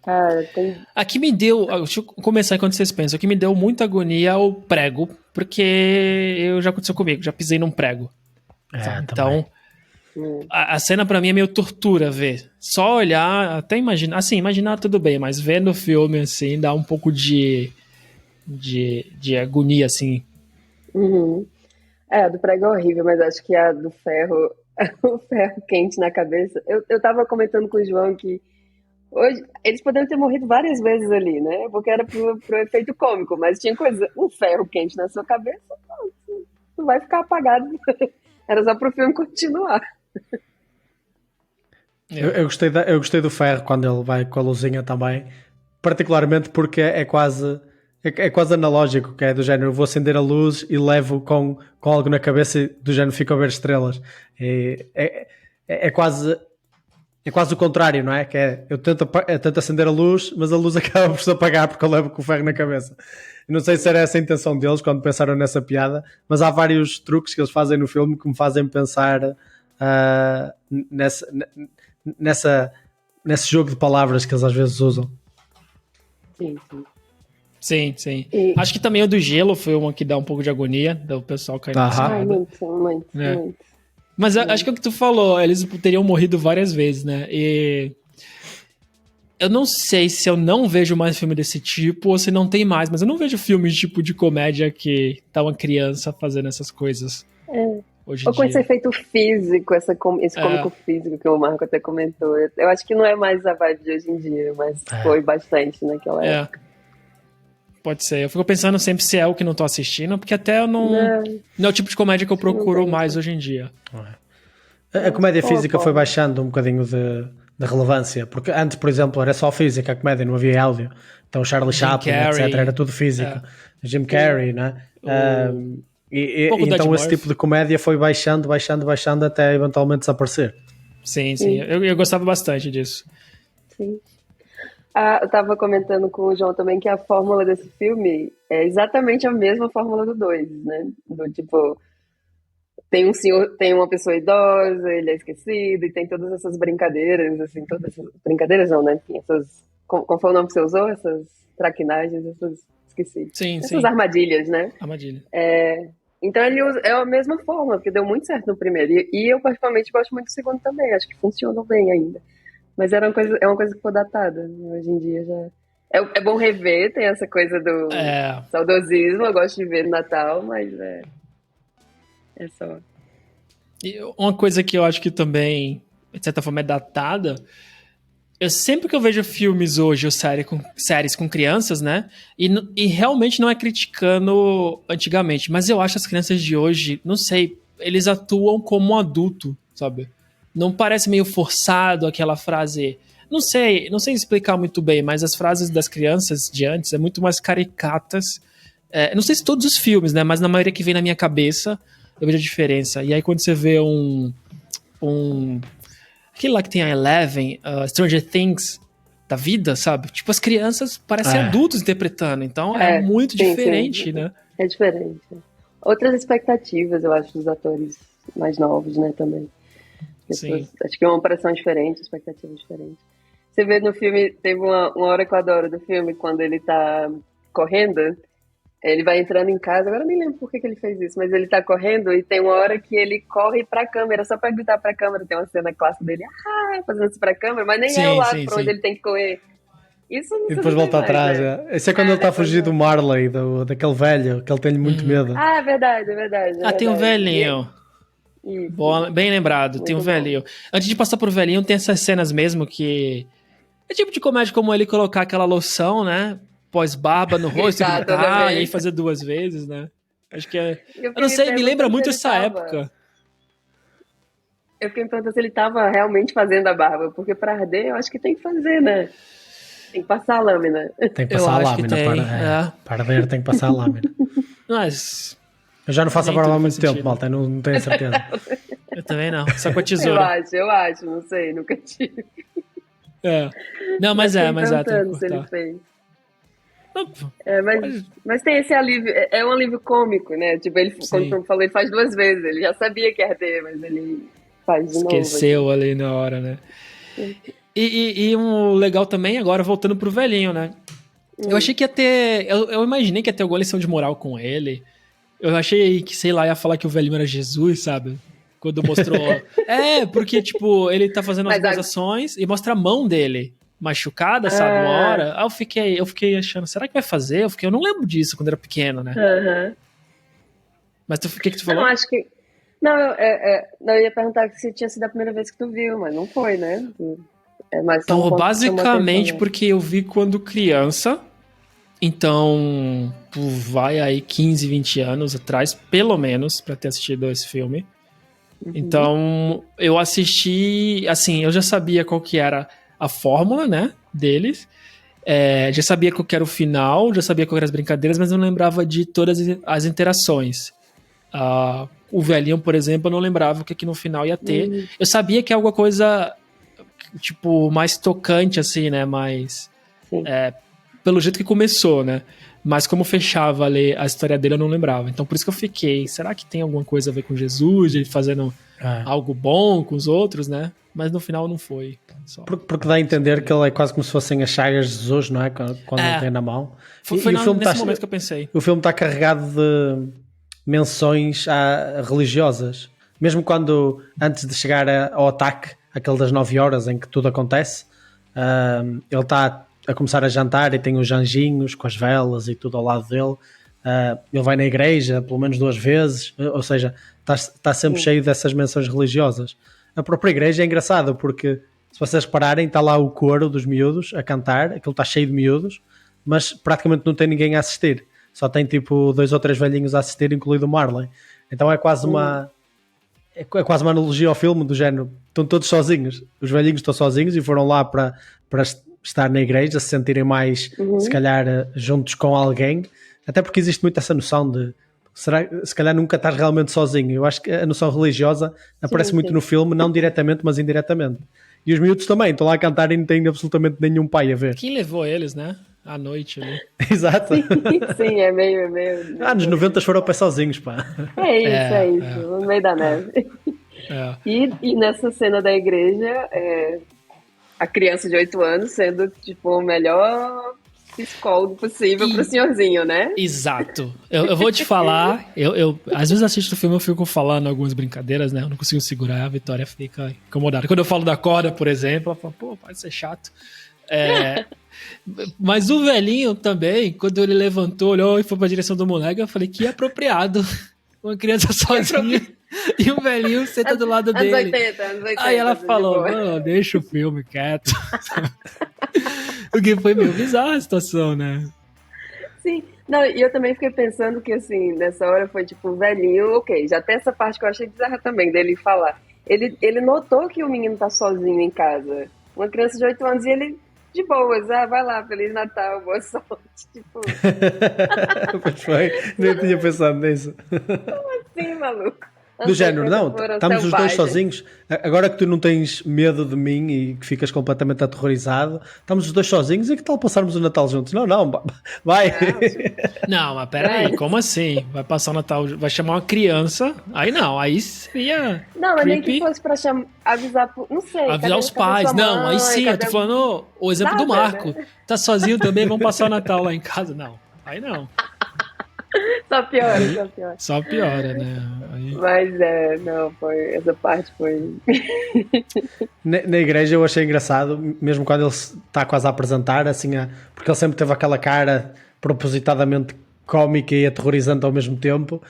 Cara, tem... Aqui me deu... Deixa eu começar enquanto vocês pensam. Aqui me deu muita agonia o prego, porque já aconteceu comigo, já pisei num prego. Então, a cena pra mim é meio tortura ver. Só olhar, até imaginar... Assim, imaginar tudo bem, mas vendo o filme, assim, dá um pouco de agonia, assim. Uhum. A do prego é horrível, mas acho que a do ferro... o ferro quente na cabeça. Eu tava comentando com o João que hoje eles poderiam ter morrido várias vezes ali, né? Porque era pro efeito cômico, mas tinha um ferro quente na sua cabeça, não vai ficar apagado. Era só pro filme continuar. Eu gostei do ferro quando ele vai com a luzinha também, particularmente porque é quase analógico, que é do género, eu vou acender a luz e levo com algo na cabeça e do género fico a ver estrelas. É quase o contrário, não é? Que eu tento acender a luz, mas a luz acaba por se apagar porque eu levo com o ferro na cabeça. Não sei se era essa a intenção deles quando pensaram nessa piada, mas há vários truques que eles fazem no filme que me fazem pensar nesse jogo de palavras que eles às vezes usam. Sim. Acho que também o do gelo foi uma que dá um pouco de agonia, do pessoal caindo na escada. Muito. Mas acho que é o que tu falou, eles teriam morrido várias vezes, né? E eu não sei se eu não vejo mais filme desse tipo ou se não tem mais, mas eu não vejo filmes tipo de comédia que tá uma criança fazendo essas coisas. Hoje em ou com dia. esse efeito físico, esse cômico físico que o Marco até comentou. Eu acho que não é mais a vibe de hoje em dia, mas foi bastante naquela época. Pode ser. Eu fico pensando sempre se é o que não tô assistindo, porque até eu não é o tipo de comédia que eu procuro mais hoje em dia. A comédia física foi baixando um bocadinho de relevância, porque antes, por exemplo, era só física a comédia, não havia áudio. Então Charlie Chaplin, etc., era tudo físico. Jim Carrey, né? Então esse tipo de comédia foi baixando até eventualmente desaparecer. Sim. Eu gostava bastante disso. Sim. Eu tava comentando com o João também que a fórmula desse filme é exatamente a mesma fórmula do 2, né? Do tipo, tem um senhor, tem uma pessoa idosa, ele é esquecido, e tem todas essas brincadeiras, assim, brincadeiras não, né? Enfim, Qual foi o nome que você usou? Essas traquinagens, esqueci. Sim, Essas sim. armadilhas, né? Armadilha. Então ele usa, é a mesma forma, porque deu muito certo no primeiro. E eu particularmente gosto muito do segundo também, acho que funcionou bem ainda. Mas é uma coisa que foi datada, né? Hoje em dia já... É bom rever, tem essa coisa do saudosismo, eu gosto de ver no Natal, mas é só... E uma coisa que eu acho que também, de certa forma, é datada, eu sempre que eu vejo filmes hoje ou séries com crianças, né, e realmente não é criticando antigamente, mas eu acho as crianças de hoje, não sei, eles atuam como um adulto, sabe? Não parece meio forçado aquela frase... Não sei explicar muito bem, mas as frases das crianças de antes é muito mais caricatas. Não sei se todos os filmes, né? Mas na maioria que vem na minha cabeça, eu vejo a diferença. E aí quando você vê aquele lá que tem a Eleven, Stranger Things da vida, sabe? Tipo, as crianças parecem adultos interpretando. Então é muito diferente, sim. Né? É diferente. Outras expectativas, eu acho, dos atores mais novos, né, também. Pessoas, acho que é uma pressão diferente, expectativa diferente. Você vê no filme, teve uma hora que eu adoro do filme, quando ele tá correndo, ele vai entrando em casa, agora eu nem lembro por que ele fez isso, mas ele tá correndo e tem uma hora que ele corre pra câmera, só pra gritar pra câmera, tem uma cena clássica dele, fazendo isso pra câmera, mas nem é o lado pra onde ele tem que correr. Isso não. E depois volta atrás. Esse é quando ele tá a fugir do Marley, daquele velho, que ele tem muito medo. É verdade. Tem um velhinho. Bom, bem lembrado, muito tem um velhinho. Antes de passar pro velhinho, tem essas cenas mesmo que... É tipo de comédia como ele colocar aquela loção, né? Pós-barba no rosto, gritar, e aí fazer 2 vezes, né? Acho que é... Eu não sei, me lembra muito essa época. Eu fiquei me perguntando se ele tava realmente fazendo a barba, porque pra arder eu acho que tem que fazer, né? Tem que passar a lâmina. Tem que passar a lâmina. Para arder tem que passar a lâmina. Mas... Eu já não faço a barba há muito tempo, malta, não tenho certeza. Eu também não, só com a tesoura. Eu acho, não sei, nunca tive. Não, mas tem que cortar. Se ele fez. Mas tem esse alívio, é um alívio cômico, né? Tipo, ele, quando o falou, ele faz 2 vezes, ele já sabia que ia arder, mas ele faz de novo. Esqueceu ali na hora, né? E um legal também, agora voltando pro velhinho, né? Eu achei que ia ter, eu imaginei que ia ter alguma lição de moral com ele. Eu achei que, sei lá, ia falar que o velhinho era Jesus, sabe? Quando mostrou... porque, tipo, ele tá fazendo as ações e mostra a mão dele machucada, sabe? Uma hora. Aí eu fiquei achando, será que vai fazer? Eu não lembro disso quando era pequeno, né? Mas o que tu falou? Não, acho que... Não, eu ia perguntar se tinha sido a primeira vez que tu viu, mas não foi, né? Então, basicamente porque eu vi quando criança... Então, vai aí 15, 20 anos atrás, pelo menos, pra ter assistido esse filme. Então, eu assisti, assim, eu já sabia qual que era a fórmula, né, deles. Já sabia qual que era o final, já sabia qual eram as brincadeiras, mas não lembrava de todas as interações. O velhinho, por exemplo, eu não lembrava o que no final ia ter. Eu sabia que é alguma coisa, tipo, mais tocante, assim, né, mais... pelo jeito que começou, né? Mas como fechava ali a história dele, eu não lembrava. Então por isso que eu fiquei, será que tem alguma coisa a ver com Jesus, ele fazendo algo bom com os outros, né? Mas no final não foi. Porque dá a entender que ele é quase como se fossem as chagas de Jesus, não é? Quando ele tem na mão. Foi nesse momento que eu pensei. O filme está carregado de menções religiosas. Mesmo quando, antes de chegar ao ataque, aquele das 9 horas em que tudo acontece, ele está a começar a jantar e tem os anjinhos com as velas e tudo ao lado dele. Ele vai na igreja pelo menos 2 vezes, ou seja, está sempre cheio dessas menções religiosas. A própria igreja é engraçada porque, se vocês repararem, está lá o coro dos miúdos a cantar, aquilo está cheio de miúdos, mas praticamente não tem ninguém a assistir, só tem tipo 2 ou 3 velhinhos a assistir, incluído o Marley. Então é quase uma analogia ao filme, do género, estão todos sozinhos, os velhinhos estão sozinhos e foram lá para estar na igreja, se sentirem mais, se calhar, juntos com alguém, até porque existe muito essa noção de se calhar nunca estás realmente sozinho. Eu acho que a noção religiosa aparece muito no filme, não diretamente, mas indiretamente. E os miúdos também estão lá a cantar e não têm absolutamente nenhum pai a ver. Quem levou eles, né? À noite ali. Exato. Sim, é meio... nos 90 foram ao pé sozinhos, pá. É isso, no meio da neve. E nessa cena da igreja, a criança de 8 anos sendo, tipo, o melhor psicólogo possível pro senhorzinho, né? Exato. Eu vou te falar, eu às vezes assisto o filme, eu fico falando algumas brincadeiras, né? Eu não consigo segurar, a Vitória fica incomodada. Quando eu falo da corda, por exemplo, ela fala, pô, pode ser chato. Mas o velhinho também, quando ele levantou, olhou e foi pra direção do moleque, eu falei, que apropriado. Uma criança sozinha e um velhinho senta do lado dele. Anos 80. Aí ela falou, mano, deixa o filme quieto. Porque foi meio bizarra a situação, né? Sim. Não, e eu também fiquei pensando que, assim, nessa hora foi tipo, velhinho, ok, já tem essa parte que eu achei bizarra também, dele falar. Ele notou que o menino tá sozinho em casa. Uma criança de 8 anos e ele, de boas, vai lá, Feliz Natal, boa sorte. Tipo, Pois foi, nem tinha pensado nisso. assim, maluco. Do género, não, Foram estamos os dois selvagens. sozinhos. Agora que tu não tens medo de mim e que ficas completamente aterrorizado, estamos os dois sozinhos e que tal passarmos o Natal juntos? Não, vai. Não, mas peraí, como assim? Vai passar o Natal, vai chamar uma criança? Aí não, aí seria Não, mas nem que creepy. fosse pra avisar, não sei. Avisar os pais. Não, aí sim, eu tô falando o exemplo do Marco. Né? Tá sozinho também, vamos passar o Natal lá em casa. Não, aí não. Só piora. Só piora, né? Aí... Mas não, essa parte foi. Na igreja eu achei engraçado, mesmo quando ele está quase a apresentar, assim, porque ele sempre teve aquela cara propositadamente cómica e aterrorizante ao mesmo tempo,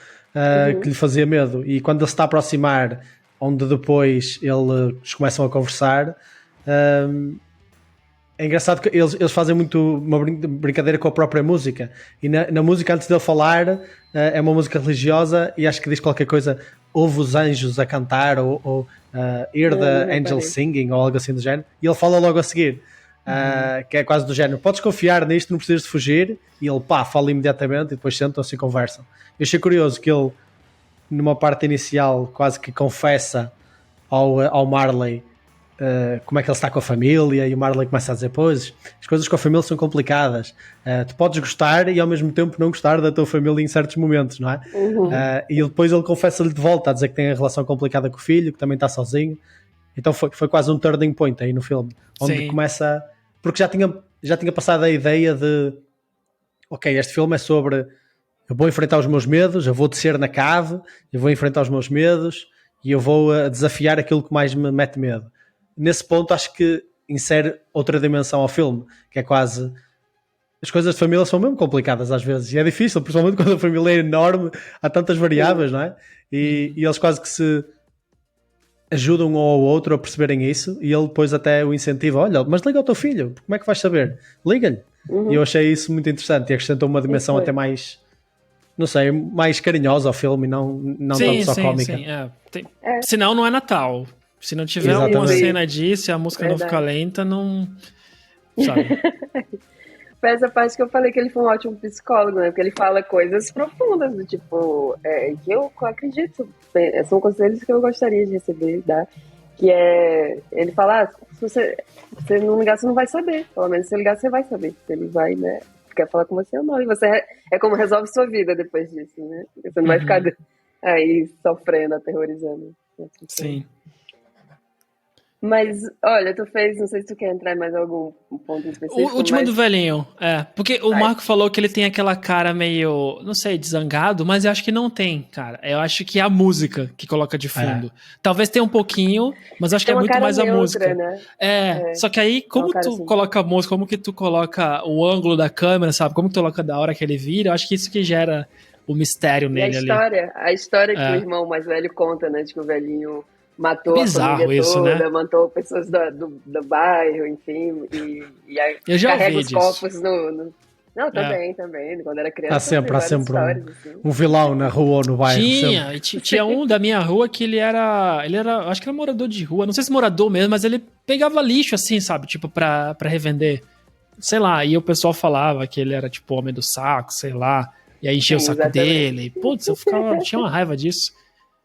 que lhe fazia medo. E quando ele se está a aproximar, onde depois eles começam a conversar, é engraçado que eles fazem muito uma brincadeira com a própria música. E na música, antes dele falar, é uma música religiosa e acho que diz qualquer coisa, ouve os anjos a cantar ou hear the angels singing ou algo assim do género. E ele fala logo a seguir, que é quase do género, podes confiar nisto, não precisas de fugir. E ele fala imediatamente e depois sentam-se e conversam. Eu achei curioso que ele, numa parte inicial, quase que confessa ao Marley como é que ele está com a família, e o Marley começa a dizer, pois, as coisas com a família são complicadas, tu podes gostar e ao mesmo tempo não gostar da tua família em certos momentos, não é? E depois ele confessa-lhe de volta a dizer que tem a relação complicada com o filho, que também está sozinho. Então foi quase um turning point aí no filme, onde começa, porque já tinha passado a ideia de, ok, este filme é sobre, eu vou enfrentar os meus medos, eu vou descer na cave, eu vou enfrentar os meus medos e eu vou desafiar aquilo que mais me mete medo. Nesse ponto acho que insere outra dimensão ao filme, que é quase, as coisas de família são mesmo complicadas às vezes, e é difícil, principalmente quando a família é enorme, há tantas variáveis, não é? E eles quase que se ajudam um ao outro a perceberem isso, e ele depois até o incentiva, olha, mas liga ao teu filho, como é que vais saber? Liga-lhe. E eu achei isso muito interessante, e acrescentou uma dimensão até mais, não sei, mais carinhosa ao filme, e não tanto só cómica. Sim. Senão não é Natal. Se não tiver uma cena disso e a música não ficar lenta, não... Sabe? Foi essa parte que eu falei que ele foi um ótimo psicólogo, né? Porque ele fala coisas profundas, do tipo, que eu acredito, são conselhos que eu gostaria de receber, tá? Que é, ele fala, se você não ligar, você não vai saber. Pelo menos se ligar, você vai saber. Se ele vai, né? Quer falar com você ou não. E você é como resolve sua vida depois disso, né? Você não vai ficar aí sofrendo, aterrorizando. Sim. Mas, olha, tu fez, não sei se tu quer entrar em mais algum ponto específico. O último do velhinho, porque o Marco falou que ele tem aquela cara meio, não sei, desangado, mas eu acho que não tem, cara. Eu acho que é a música que coloca de fundo. Talvez tenha um pouquinho, mas eu acho que é muito mais neutra, a música. Né? Só que aí, como tu coloca a música, como que tu coloca o ângulo da câmera, sabe? Como que tu coloca da hora que ele vira, eu acho que isso que gera o mistério nele ali. A história que o irmão mais velho conta, né, de que o velhinho matou a família isso, toda, né? Matou pessoas do bairro, enfim, e aí eu já carrega vi os corpos no... Não, também, quando era criança. Há sempre um vilão na rua ou no bairro. Tinha um da minha rua que ele era, acho que era morador de rua, não sei se morador mesmo, mas ele pegava lixo assim, sabe, tipo, pra revender, sei lá, e o pessoal falava que ele era tipo homem do saco, sei lá, e aí enchia o saco dele, putz, eu tinha uma raiva disso.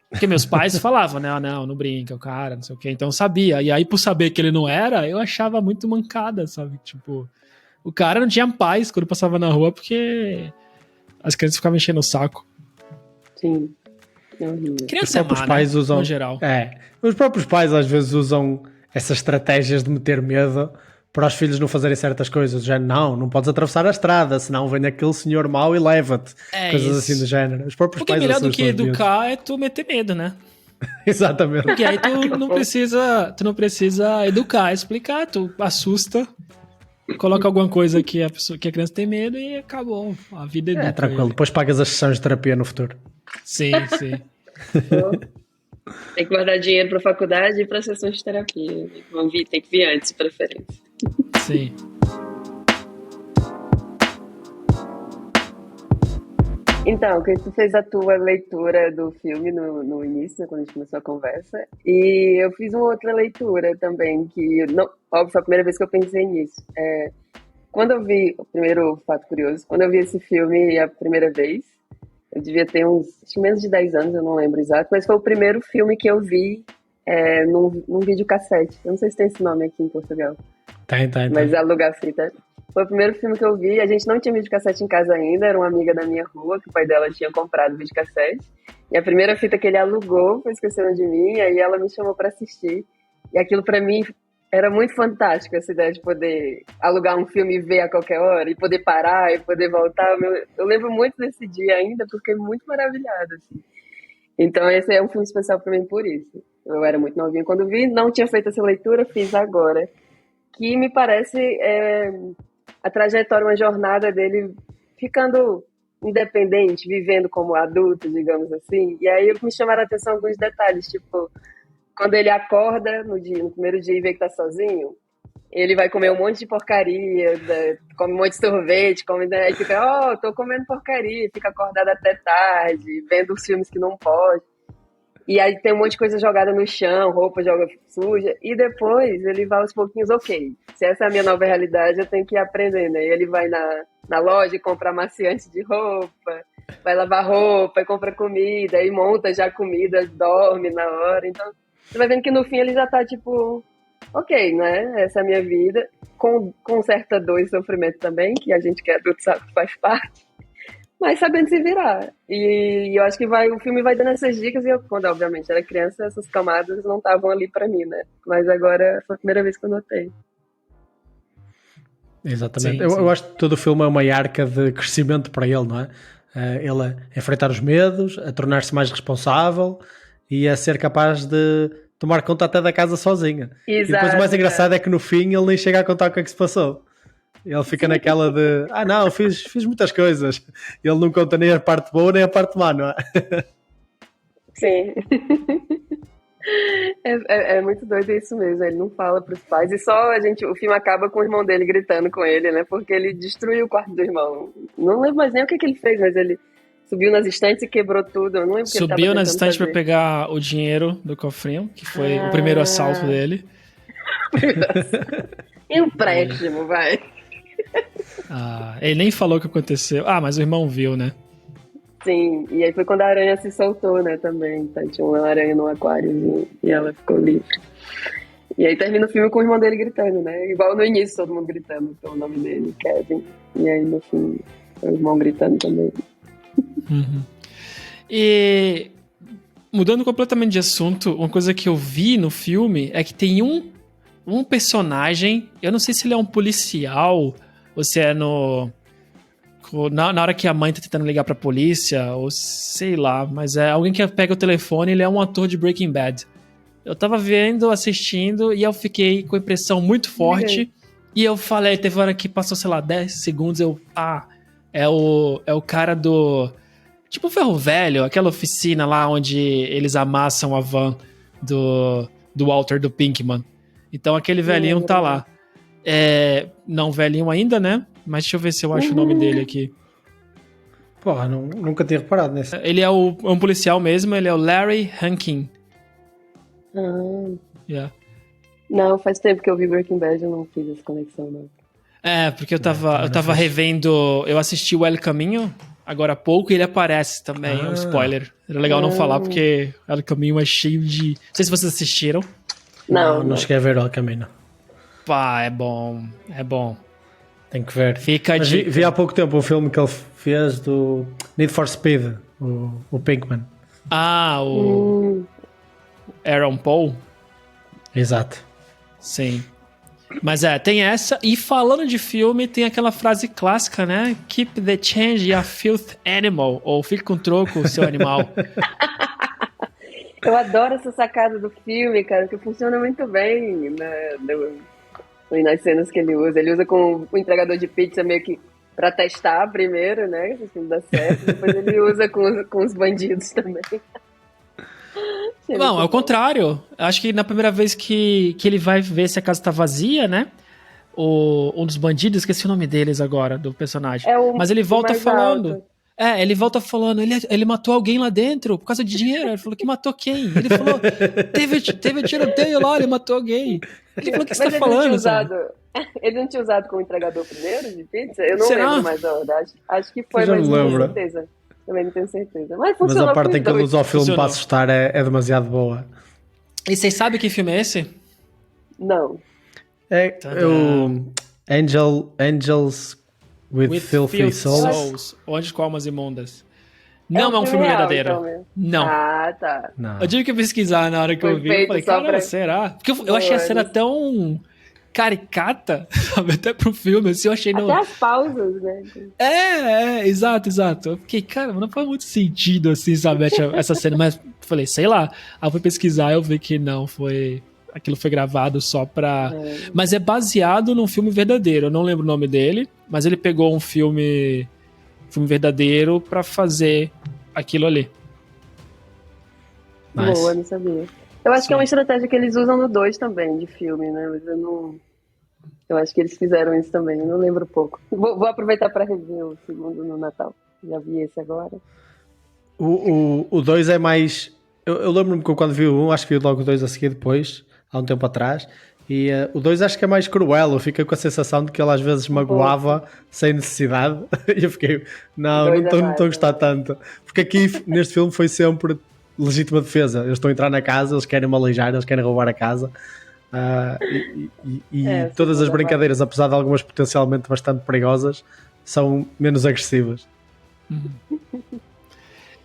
Porque meus pais falavam, né? Não brinca, o cara, não sei o quê. Então eu sabia. E aí, por saber que ele não era, eu achava muito mancada, sabe? Tipo, o cara não tinha paz quando passava na rua porque as crianças ficavam enchendo o saco. Sim. Criança é má, pais né? usam, no geral. Os próprios pais às vezes usam essas estratégias de meter medo para os filhos não fazerem certas coisas. Já não podes atravessar a estrada, senão vem aquele senhor mau e leva-te. Coisas assim do género. Os próprios Porque pais melhor do que assustam os miúdos. educar é tu meter medo, né? Exatamente. Porque aí tu não precisa educar, explicar, tu assusta, coloca alguma coisa que a criança tem medo e acabou. A vida educa. É tranquilo, depois pagas as sessões de terapia no futuro. Sim. Tem que guardar dinheiro para faculdade e para sessões de terapia. Tem que vir antes, de preferência. Sim. Então, que tu fez a tua leitura do filme no início, né, quando a gente começou a conversa, e eu fiz uma outra leitura também, que, não, óbvio, foi a primeira vez que eu pensei nisso. Quando eu vi, o primeiro fato curioso, quando eu vi esse filme a primeira vez, eu devia ter acho que menos de 10 anos, eu não lembro exato, mas foi o primeiro filme que eu vi num videocassete. Eu não sei se tem esse nome aqui em Portugal. Tem. Mas alugar fita. Foi o primeiro filme que eu vi. A gente não tinha videocassete em casa ainda. Era uma amiga da minha rua, que o pai dela tinha comprado videocassete. E a primeira fita que ele alugou foi Esqueceram de Mim. Aí ela me chamou para assistir. E aquilo para mim era muito fantástico, essa ideia de poder alugar um filme e ver a qualquer hora. E poder parar e poder voltar. Eu lembro muito desse dia ainda, porque fiquei muito maravilhada. Assim. Então esse é um filme especial para mim por isso. Eu era muito novinha quando vi. Não tinha feito essa leitura, fiz agora. Que me parece a trajetória, uma jornada dele ficando independente, vivendo como adulto, digamos assim. E aí me chamaram a atenção alguns detalhes, tipo, quando ele acorda no primeiro dia e vê que tá sozinho, ele vai comer um monte de porcaria, come um monte de sorvete, aí fica, tô comendo porcaria, fica acordado até tarde, vendo os filmes que não pode. E aí tem um monte de coisa jogada no chão, roupa joga suja, e depois ele vai aos pouquinhos, ok, se essa é a minha nova realidade, eu tenho que ir aprendendo. Aí ele vai na loja e compra amaciante de roupa, vai lavar roupa, e compra comida, e monta já comida, dorme na hora. Então, você vai vendo que no fim ele já tá tipo, ok, né, essa é a minha vida, com certa dor e sofrimento também, que a gente que é adulto sabe que faz parte. Mas sabendo se virar. E eu acho que o filme vai dando essas dicas, e eu, quando obviamente era criança, essas camadas não estavam ali pra mim, né? Mas agora foi a primeira vez que eu notei. Exatamente. Sim. Eu acho que todo o filme é uma arca de crescimento para ele, não é? Ele a enfrentar os medos, a tornar-se mais responsável e a ser capaz de tomar conta até da casa sozinha. Exato, e depois o mais engraçado é que no fim ele nem chega a contar o que é que se passou. Ele fica naquela de, não, fiz muitas coisas. Ele não conta nem a parte boa nem a parte má, não é? Sim. É muito doido isso mesmo. Ele não fala pros pais. E só o filme acaba com o irmão dele gritando com ele, né? Porque ele destruiu o quarto do irmão. Não lembro mais nem o que ele fez, mas ele subiu nas estantes e quebrou tudo. Eu não lembro o que ele tava Subiu nas estantes para pegar o dinheiro do cofrinho, que foi o primeiro assalto dele. Empréstimo, vai. Ele nem falou o que aconteceu. Mas o irmão viu, né? Sim, e aí foi quando a aranha se soltou, né, também. Tá? Tinha uma aranha no aquáriozinho e ela ficou livre. E aí termina o filme com o irmão dele gritando, né? Igual no início, todo mundo gritando pelo nome dele, Kevin. E aí no fim, o irmão gritando também. Uhum. E mudando completamente de assunto, uma coisa que eu vi no filme é que tem um personagem, eu não sei se ele é um policial ou se é na hora que a mãe tá tentando ligar pra polícia, ou sei lá, mas é alguém que pega o telefone, ele é um ator de Breaking Bad. Eu tava assistindo, e eu fiquei com a impressão muito forte, e eu falei, teve hora que passou, sei lá, 10 segundos, é o cara do... Tipo o Ferro Velho, aquela oficina lá onde eles amassam a van do Walter, do Pinkman. Então aquele velhinho tá lá. Não velhinho ainda, né? Mas deixa eu ver se eu acho o nome dele aqui. Porra, nunca tinha reparado nesse. Ele é um policial mesmo, ele é o Larry Hankin. Yeah. Não, faz tempo que eu vi Breaking Bad, eu não fiz essa conexão, não. Porque eu tava revendo, eu assisti o El Caminho agora há pouco, e ele aparece também, é um spoiler. Era legal não falar, porque El Caminho é cheio de... Não sei se vocês assistiram. Não cheguei a ver o El Caminho. Pá, é bom. Tem que ver. Fica a dica. Vi há pouco tempo o filme que ele fez do Need for Speed, o Pinkman. O Aaron Paul. Exato. Sim. Mas tem essa. E falando de filme, tem aquela frase clássica, né? Keep the change, you filth animal. Ou fique com troco, seu animal. Eu adoro essa sacada do filme, cara, que funciona muito bem, né, nas cenas que ele usa. Ele usa com o entregador de pizza meio que pra testar primeiro, né? Se o filme dá certo. Depois ele usa com os bandidos também. Não, é o contrário. Acho que na primeira vez que ele vai ver se a casa tá vazia, né? Um dos bandidos, esqueci o nome deles agora, do personagem. Mas ele volta falando. Alto. Ele volta falando, ele matou alguém lá dentro por causa de dinheiro. Ele falou que matou quem? Ele falou, teve tiroteio lá, ele matou alguém. Ele falou, o que você tá falando? Ele não tinha usado como entregador primeiro de pizza? Eu não lembro mais da verdade. Acho que foi, mas não tenho certeza. Também não tenho certeza. Mas a parte em que ele usa o filme para assustar é demasiado boa. E vocês sabem que filme é esse? Não. É o Angels with Filthy Souls. Ou Anjos com Almas Imundas. Não é um filme verdadeiro. Então, não. Ah, tá. Não. Eu tive que pesquisar na hora que eu vi. Eu falei, cara, será? Porque eu achei a cena tão caricata, sabe? Até pro filme, assim, eu achei... Até as pausas, né? Exato. Eu fiquei, cara, não faz muito sentido, assim, sabe, essa cena. Mas falei, sei lá. Aí eu fui pesquisar e eu vi que não, aquilo foi gravado só pra... Mas é baseado num filme verdadeiro. Eu não lembro o nome dele, mas ele pegou um filme verdadeiro pra fazer aquilo ali. Nice. Boa, não sabia. Eu acho que é uma estratégia que eles usam no 2 também, de filme, né? Mas eu acho que eles fizeram isso também, eu não lembro pouco. Vou aproveitar para rever o segundo no Natal. Já vi esse agora. O 2 é mais... Eu lembro-me que quando vi o 1, acho que vi logo o 2 a seguir depois, há um tempo atrás, e o 2 acho que é mais cruel, eu fiquei com a sensação de que ele às vezes magoava sem necessidade, e eu fiquei, não estou a gostar tanto, porque aqui neste filme foi sempre legítima defesa, eles estão a entrar na casa, eles querem me aleijar, eles querem roubar a casa, e todas as brincadeiras, apesar de algumas potencialmente bastante perigosas, são menos agressivas.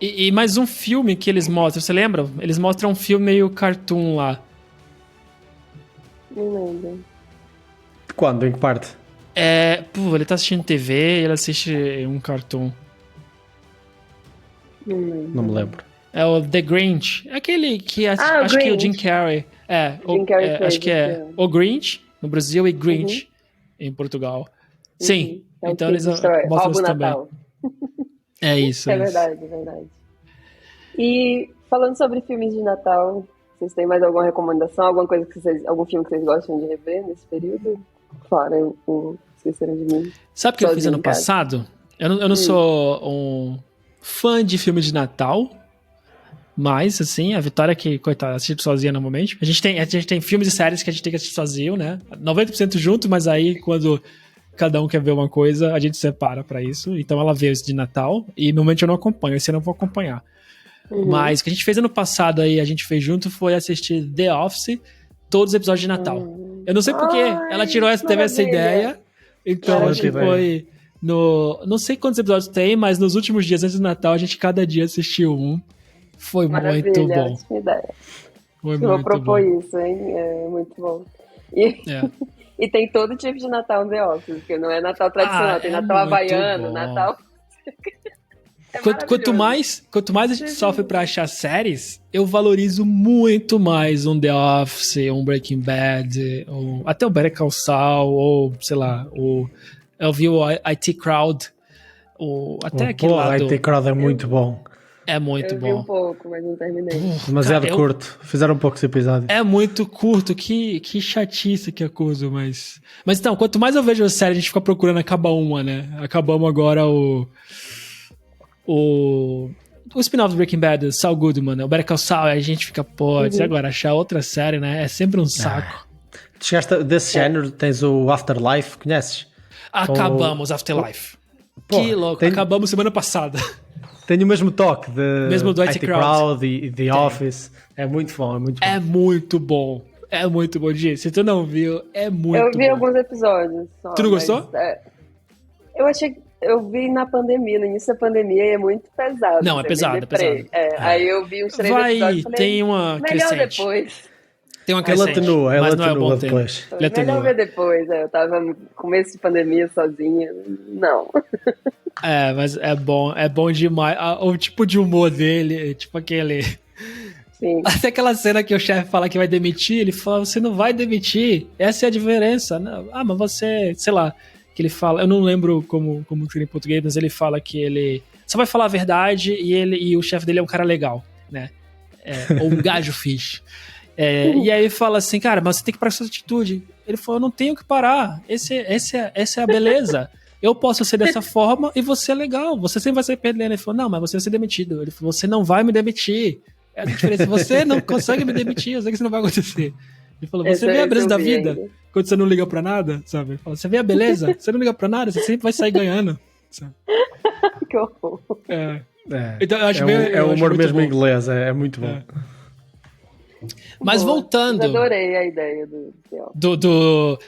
E mais um filme que eles mostram, você lembra? Eles mostram um filme meio cartoon lá. Não lembro. Quando? Em que parte? Ele tá assistindo TV e ele assiste um cartoon. Não me lembro. É o The Grinch. É aquele que acho que é o Jim Carrey. Acho que é o Grinch no Brasil e Grinch em Portugal. Sim, então eles mostram isso também. É isso. É verdade. E falando sobre filmes de Natal, vocês têm mais alguma recomendação? Algum filme que vocês gostam de rever nesse período? Fora o Esqueceram de Mim. Sabe o que eu fiz ano passado? Eu não sou um fã de filme de Natal, mas, assim, a Vitória que, coitada, assiste sozinha normalmente. A gente tem filmes e séries que a gente tem que assistir sozinho, né? 90% junto, mas aí quando cada um quer ver uma coisa, a gente separa pra isso. Então ela vê esse de Natal e normalmente eu não acompanho, esse eu não vou acompanhar. Mas o que a gente fez ano passado aí, a gente fez junto, foi assistir The Office, todos os episódios de Natal. Eu não sei porquê, ela teve essa ideia, então a gente foi não sei quantos episódios tem, mas nos últimos dias antes do Natal, a gente cada dia assistiu um. Foi muito bom. Eu vou propor isso, hein? É muito bom. E tem todo tipo de Natal no The Office, porque não é Natal tradicional, tem Natal havaiano, bom. Natal... Quanto mais a gente sofre pra achar séries, eu valorizo muito mais um The Office, um Breaking Bad, até o Better Call Saul, ou sei lá, eu vi o IT Crowd, até aquele lado. O IT Crowd é muito bom. É muito bom. Eu vi um pouco, mas não terminei. Demasiado curto. Fizeram um pouco esse episódio. É muito curto. Que chatice que é curto, mas então, quanto mais eu vejo a série, a gente fica procurando acabar uma, né? Acabamos agora o spin-off do Breaking Bad, Saul Goodman, né? O Better Call Saul, a gente fica, agora achar outra série, né? É sempre um saco. Tu chegaste desse género, tens o Afterlife, conheces? Acabamos Afterlife. Que louco, acabamos semana passada. Tem o mesmo toque mesmo do IT Crowd e The Office. É muito bom, É muito bom. É muito bom, Gi. Se tu não viu, é muito bom. Eu vi alguns episódios só. Tu não gostou? Eu vi na pandemia, no início da pandemia, e é muito pesado. Não, é pesado, é pesado. Aí eu vi uns 3 episódios e falei, tem uma melhor crescente. depois. Tem uma Ela crescente, atenua, ela mas não é atenua bom tempo. depois. Ele atenua. Melhor ver depois, eu tava no começo de pandemia sozinha, não. Mas é bom demais. O tipo de humor dele, tipo aquele... Sim. Até aquela cena que o chefe fala que vai demitir, ele fala, você não vai demitir, essa é a diferença. Mas você, sei lá, que ele fala, eu não lembro como seria em português, mas ele fala que ele só vai falar a verdade e o chefe dele é um cara legal, né? Ou um gajo fixe. E aí ele fala assim, cara, mas você tem que parar essa atitude. Ele falou, eu não tenho que parar, essa é a beleza. Eu posso ser dessa forma e você é legal, você sempre vai ser perdendo. Ele falou, não, mas você vai ser demitido. Ele falou, você não vai me demitir. É a diferença, você não consegue me demitir, eu sei que isso não vai acontecer. Ele falou, você vê a beleza da vida ainda. Quando você não liga pra nada, sabe? Ele falou, você vê a beleza, você não liga pra nada, você sempre vai sair ganhando, sabe? Que horror. Então, eu acho é o humor mesmo em inglês, é muito bom. Mas voltando... Eu adorei a ideia do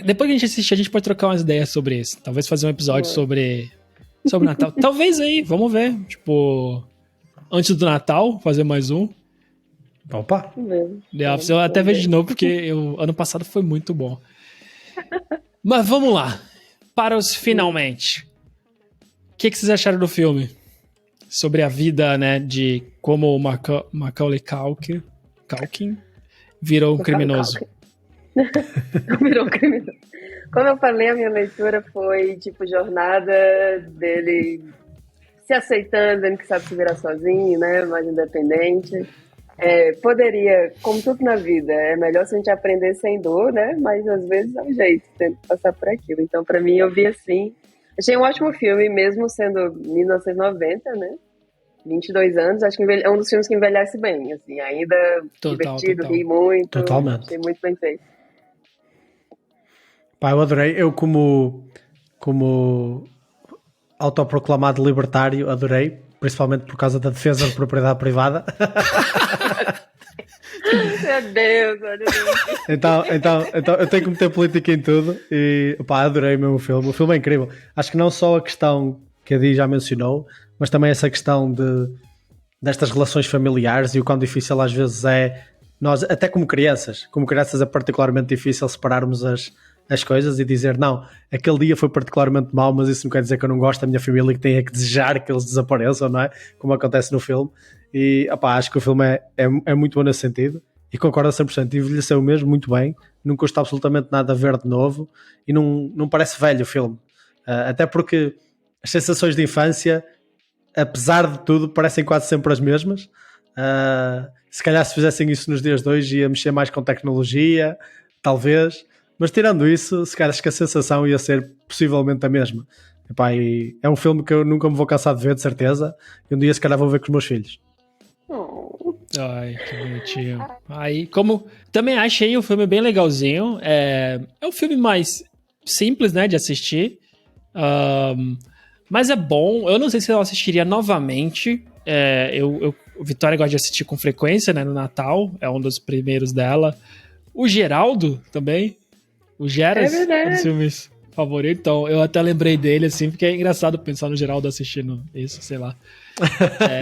depois que a gente assistir, a gente pode trocar umas ideias sobre isso. Talvez fazer um episódio sobre Natal. Talvez aí, vamos ver. Tipo, antes do Natal, fazer mais um. Opa! The Office, eu até vejo de novo, porque ano passado foi muito bom. Mas vamos lá. Para os finalmente. O que vocês acharam do filme? Sobre a vida, né, de como o Macaulay Culkin virou um criminoso. Virou um criminoso. Como eu falei, a minha leitura foi tipo jornada dele se aceitando, vendo que sabe se virar sozinho, né, mais independente. Poderia, como tudo na vida, é melhor se a gente aprender sem dor, né, mas às vezes é um jeito, tento passar por aquilo. Então, pra mim, eu vi assim, achei um ótimo filme, mesmo sendo 1990, né, 22 anos, acho que é um dos filmes que envelhece bem, assim, ainda divertido, ri muito. Totalmente. Achei muito bem feito. Pá, eu adorei, eu como autoproclamado libertário, adorei, principalmente por causa da defesa da propriedade privada. Meu Deus, olha Deus. Então eu tenho que meter política em tudo e pá, adorei mesmo o filme é incrível. Acho que não só a questão que a Di já mencionou, mas também essa questão destas relações familiares e o quão difícil às vezes é, nós, até como crianças é particularmente difícil separarmos as coisas e dizer, não, aquele dia foi particularmente mau, mas isso não quer dizer que eu não gosto da minha família e que tenha que desejar que eles desapareçam, não é? Como acontece no filme. E opá, acho que o filme é muito bom nesse sentido e concordo a 100%, envelheceu mesmo muito bem, não custa absolutamente nada ver de novo e não parece velho o filme, até porque as sensações de infância, apesar de tudo, parecem quase sempre as mesmas. Se calhar se fizessem isso nos dias de hoje ia mexer mais com tecnologia, talvez, mas tirando isso, se calhar acho que a sensação ia ser possivelmente a mesma. Epá, e é um filme que eu nunca me vou cansar de ver, de certeza, e um dia se calhar vou ver com os meus filhos. Ai, que bonitinho. Aí, como também achei o filme bem legalzinho, é um filme mais simples, né, de assistir, mas é bom. Eu não sei se eu assistiria novamente. O Vitória gosta de assistir com frequência, né, no Natal, é um dos primeiros dela. O Geraldo também, o Geras, é um dos filmes favoritos, então eu até lembrei dele, assim, porque é engraçado pensar no Geraldo assistindo isso, sei lá.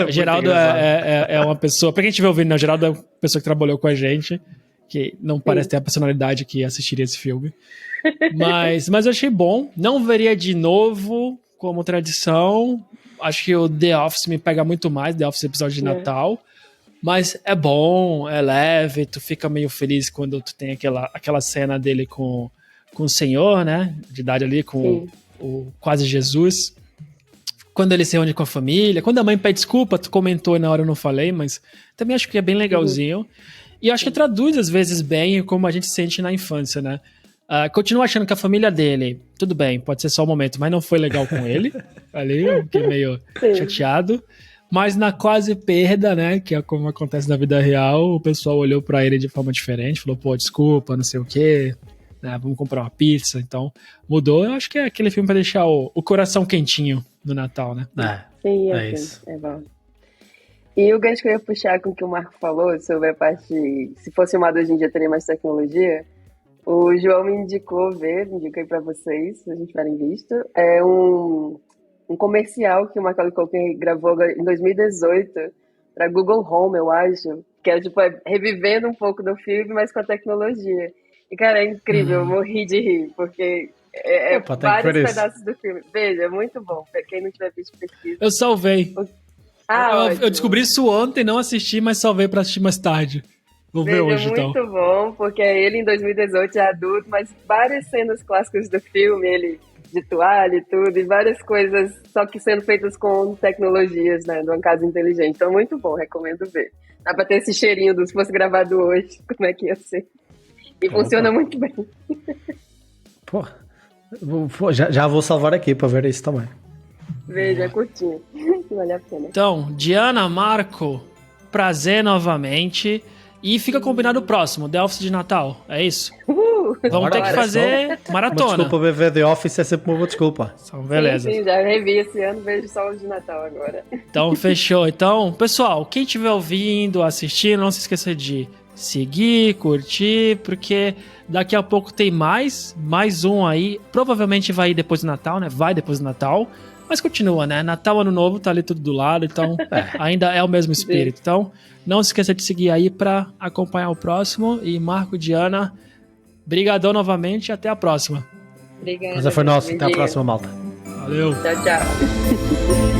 O Geraldo é uma pessoa, pra quem estiver ouvindo, né, o Geraldo é uma pessoa que trabalhou com a gente, que não parece ter a personalidade que assistiria esse filme. Mas eu achei bom, não veria de novo como tradição. Acho que o The Office me pega muito mais, The Office episódio de Natal. Mas é bom, é leve, tu fica meio feliz quando tu tem aquela cena dele com o Senhor, né? De idade ali, com o quase Jesus. Quando ele se reúne com a família, quando a mãe pede desculpa, tu comentou e na hora eu não falei, mas também acho que é bem legalzinho. E eu acho que traduz às vezes bem como a gente sente na infância, né? Continuo achando que a família dele, tudo bem, pode ser só um momento, mas não foi legal com ele. Ali, eu fiquei meio chateado. Mas na quase perda, né, que é como acontece na vida real, o pessoal olhou pra ele de forma diferente, falou, pô, desculpa, não sei o quê, né, vamos comprar uma pizza, então mudou. Eu acho que é aquele filme pra deixar o coração quentinho no Natal, né? Sim, é isso. É bom. E o gancho que eu ia puxar com o que o Marco falou sobre a parte, se fosse uma hoje em dia teria mais tecnologia, o João me indicou indiquei pra vocês, se a gente tiverem visto, é um comercial que o Macaulay Culkin gravou em 2018 para Google Home, eu acho, Que é, tipo, revivendo um pouco do filme, mas com a tecnologia. E, cara, é incrível, eu morri de rir, porque Opa, vários pedaços do filme. Veja, é muito bom. Pra quem não tiver visto, pesquisa. Eu salvei. Ótimo. Eu descobri isso ontem, não assisti, mas salvei pra assistir mais tarde. Vou ver hoje, Veja, então. muito bom, porque é ele em 2018 é adulto, mas várias cenas clássicas do filme, ele de toalha e tudo, e várias coisas, só que sendo feitas com tecnologias, né, de uma casa inteligente. Então, muito bom, recomendo ver. Dá pra ter esse cheirinho se fosse gravado hoje, como é que ia ser. E funciona muito bem. Pô, já vou salvar aqui para ver isso também. Veja, é curtinho. Vale a pena. Então, Diana, Marco, prazer novamente. E fica combinado o próximo, The Office de Natal, é isso? Vamos ter que fazer maratona. Uma desculpa, ver The Office é sempre uma boa desculpa. Então, beleza. Sim, já revi esse ano, vejo só o de Natal agora. Então, fechou. Então, pessoal, quem estiver ouvindo, assistindo, não se esqueça de seguir, curtir, porque daqui a pouco tem mais um aí. Provavelmente vai ir depois do Natal, né? Vai depois do Natal. Mas continua, né? Natal, Ano Novo, tá ali tudo do lado, então ainda é o mesmo espírito. Então, não se esqueça de seguir aí pra acompanhar o próximo. E Marco, Diana, brigadão novamente e até a próxima. Obrigada. Mas foi nosso. Até a próxima, malta. Valeu. Tchau, tchau.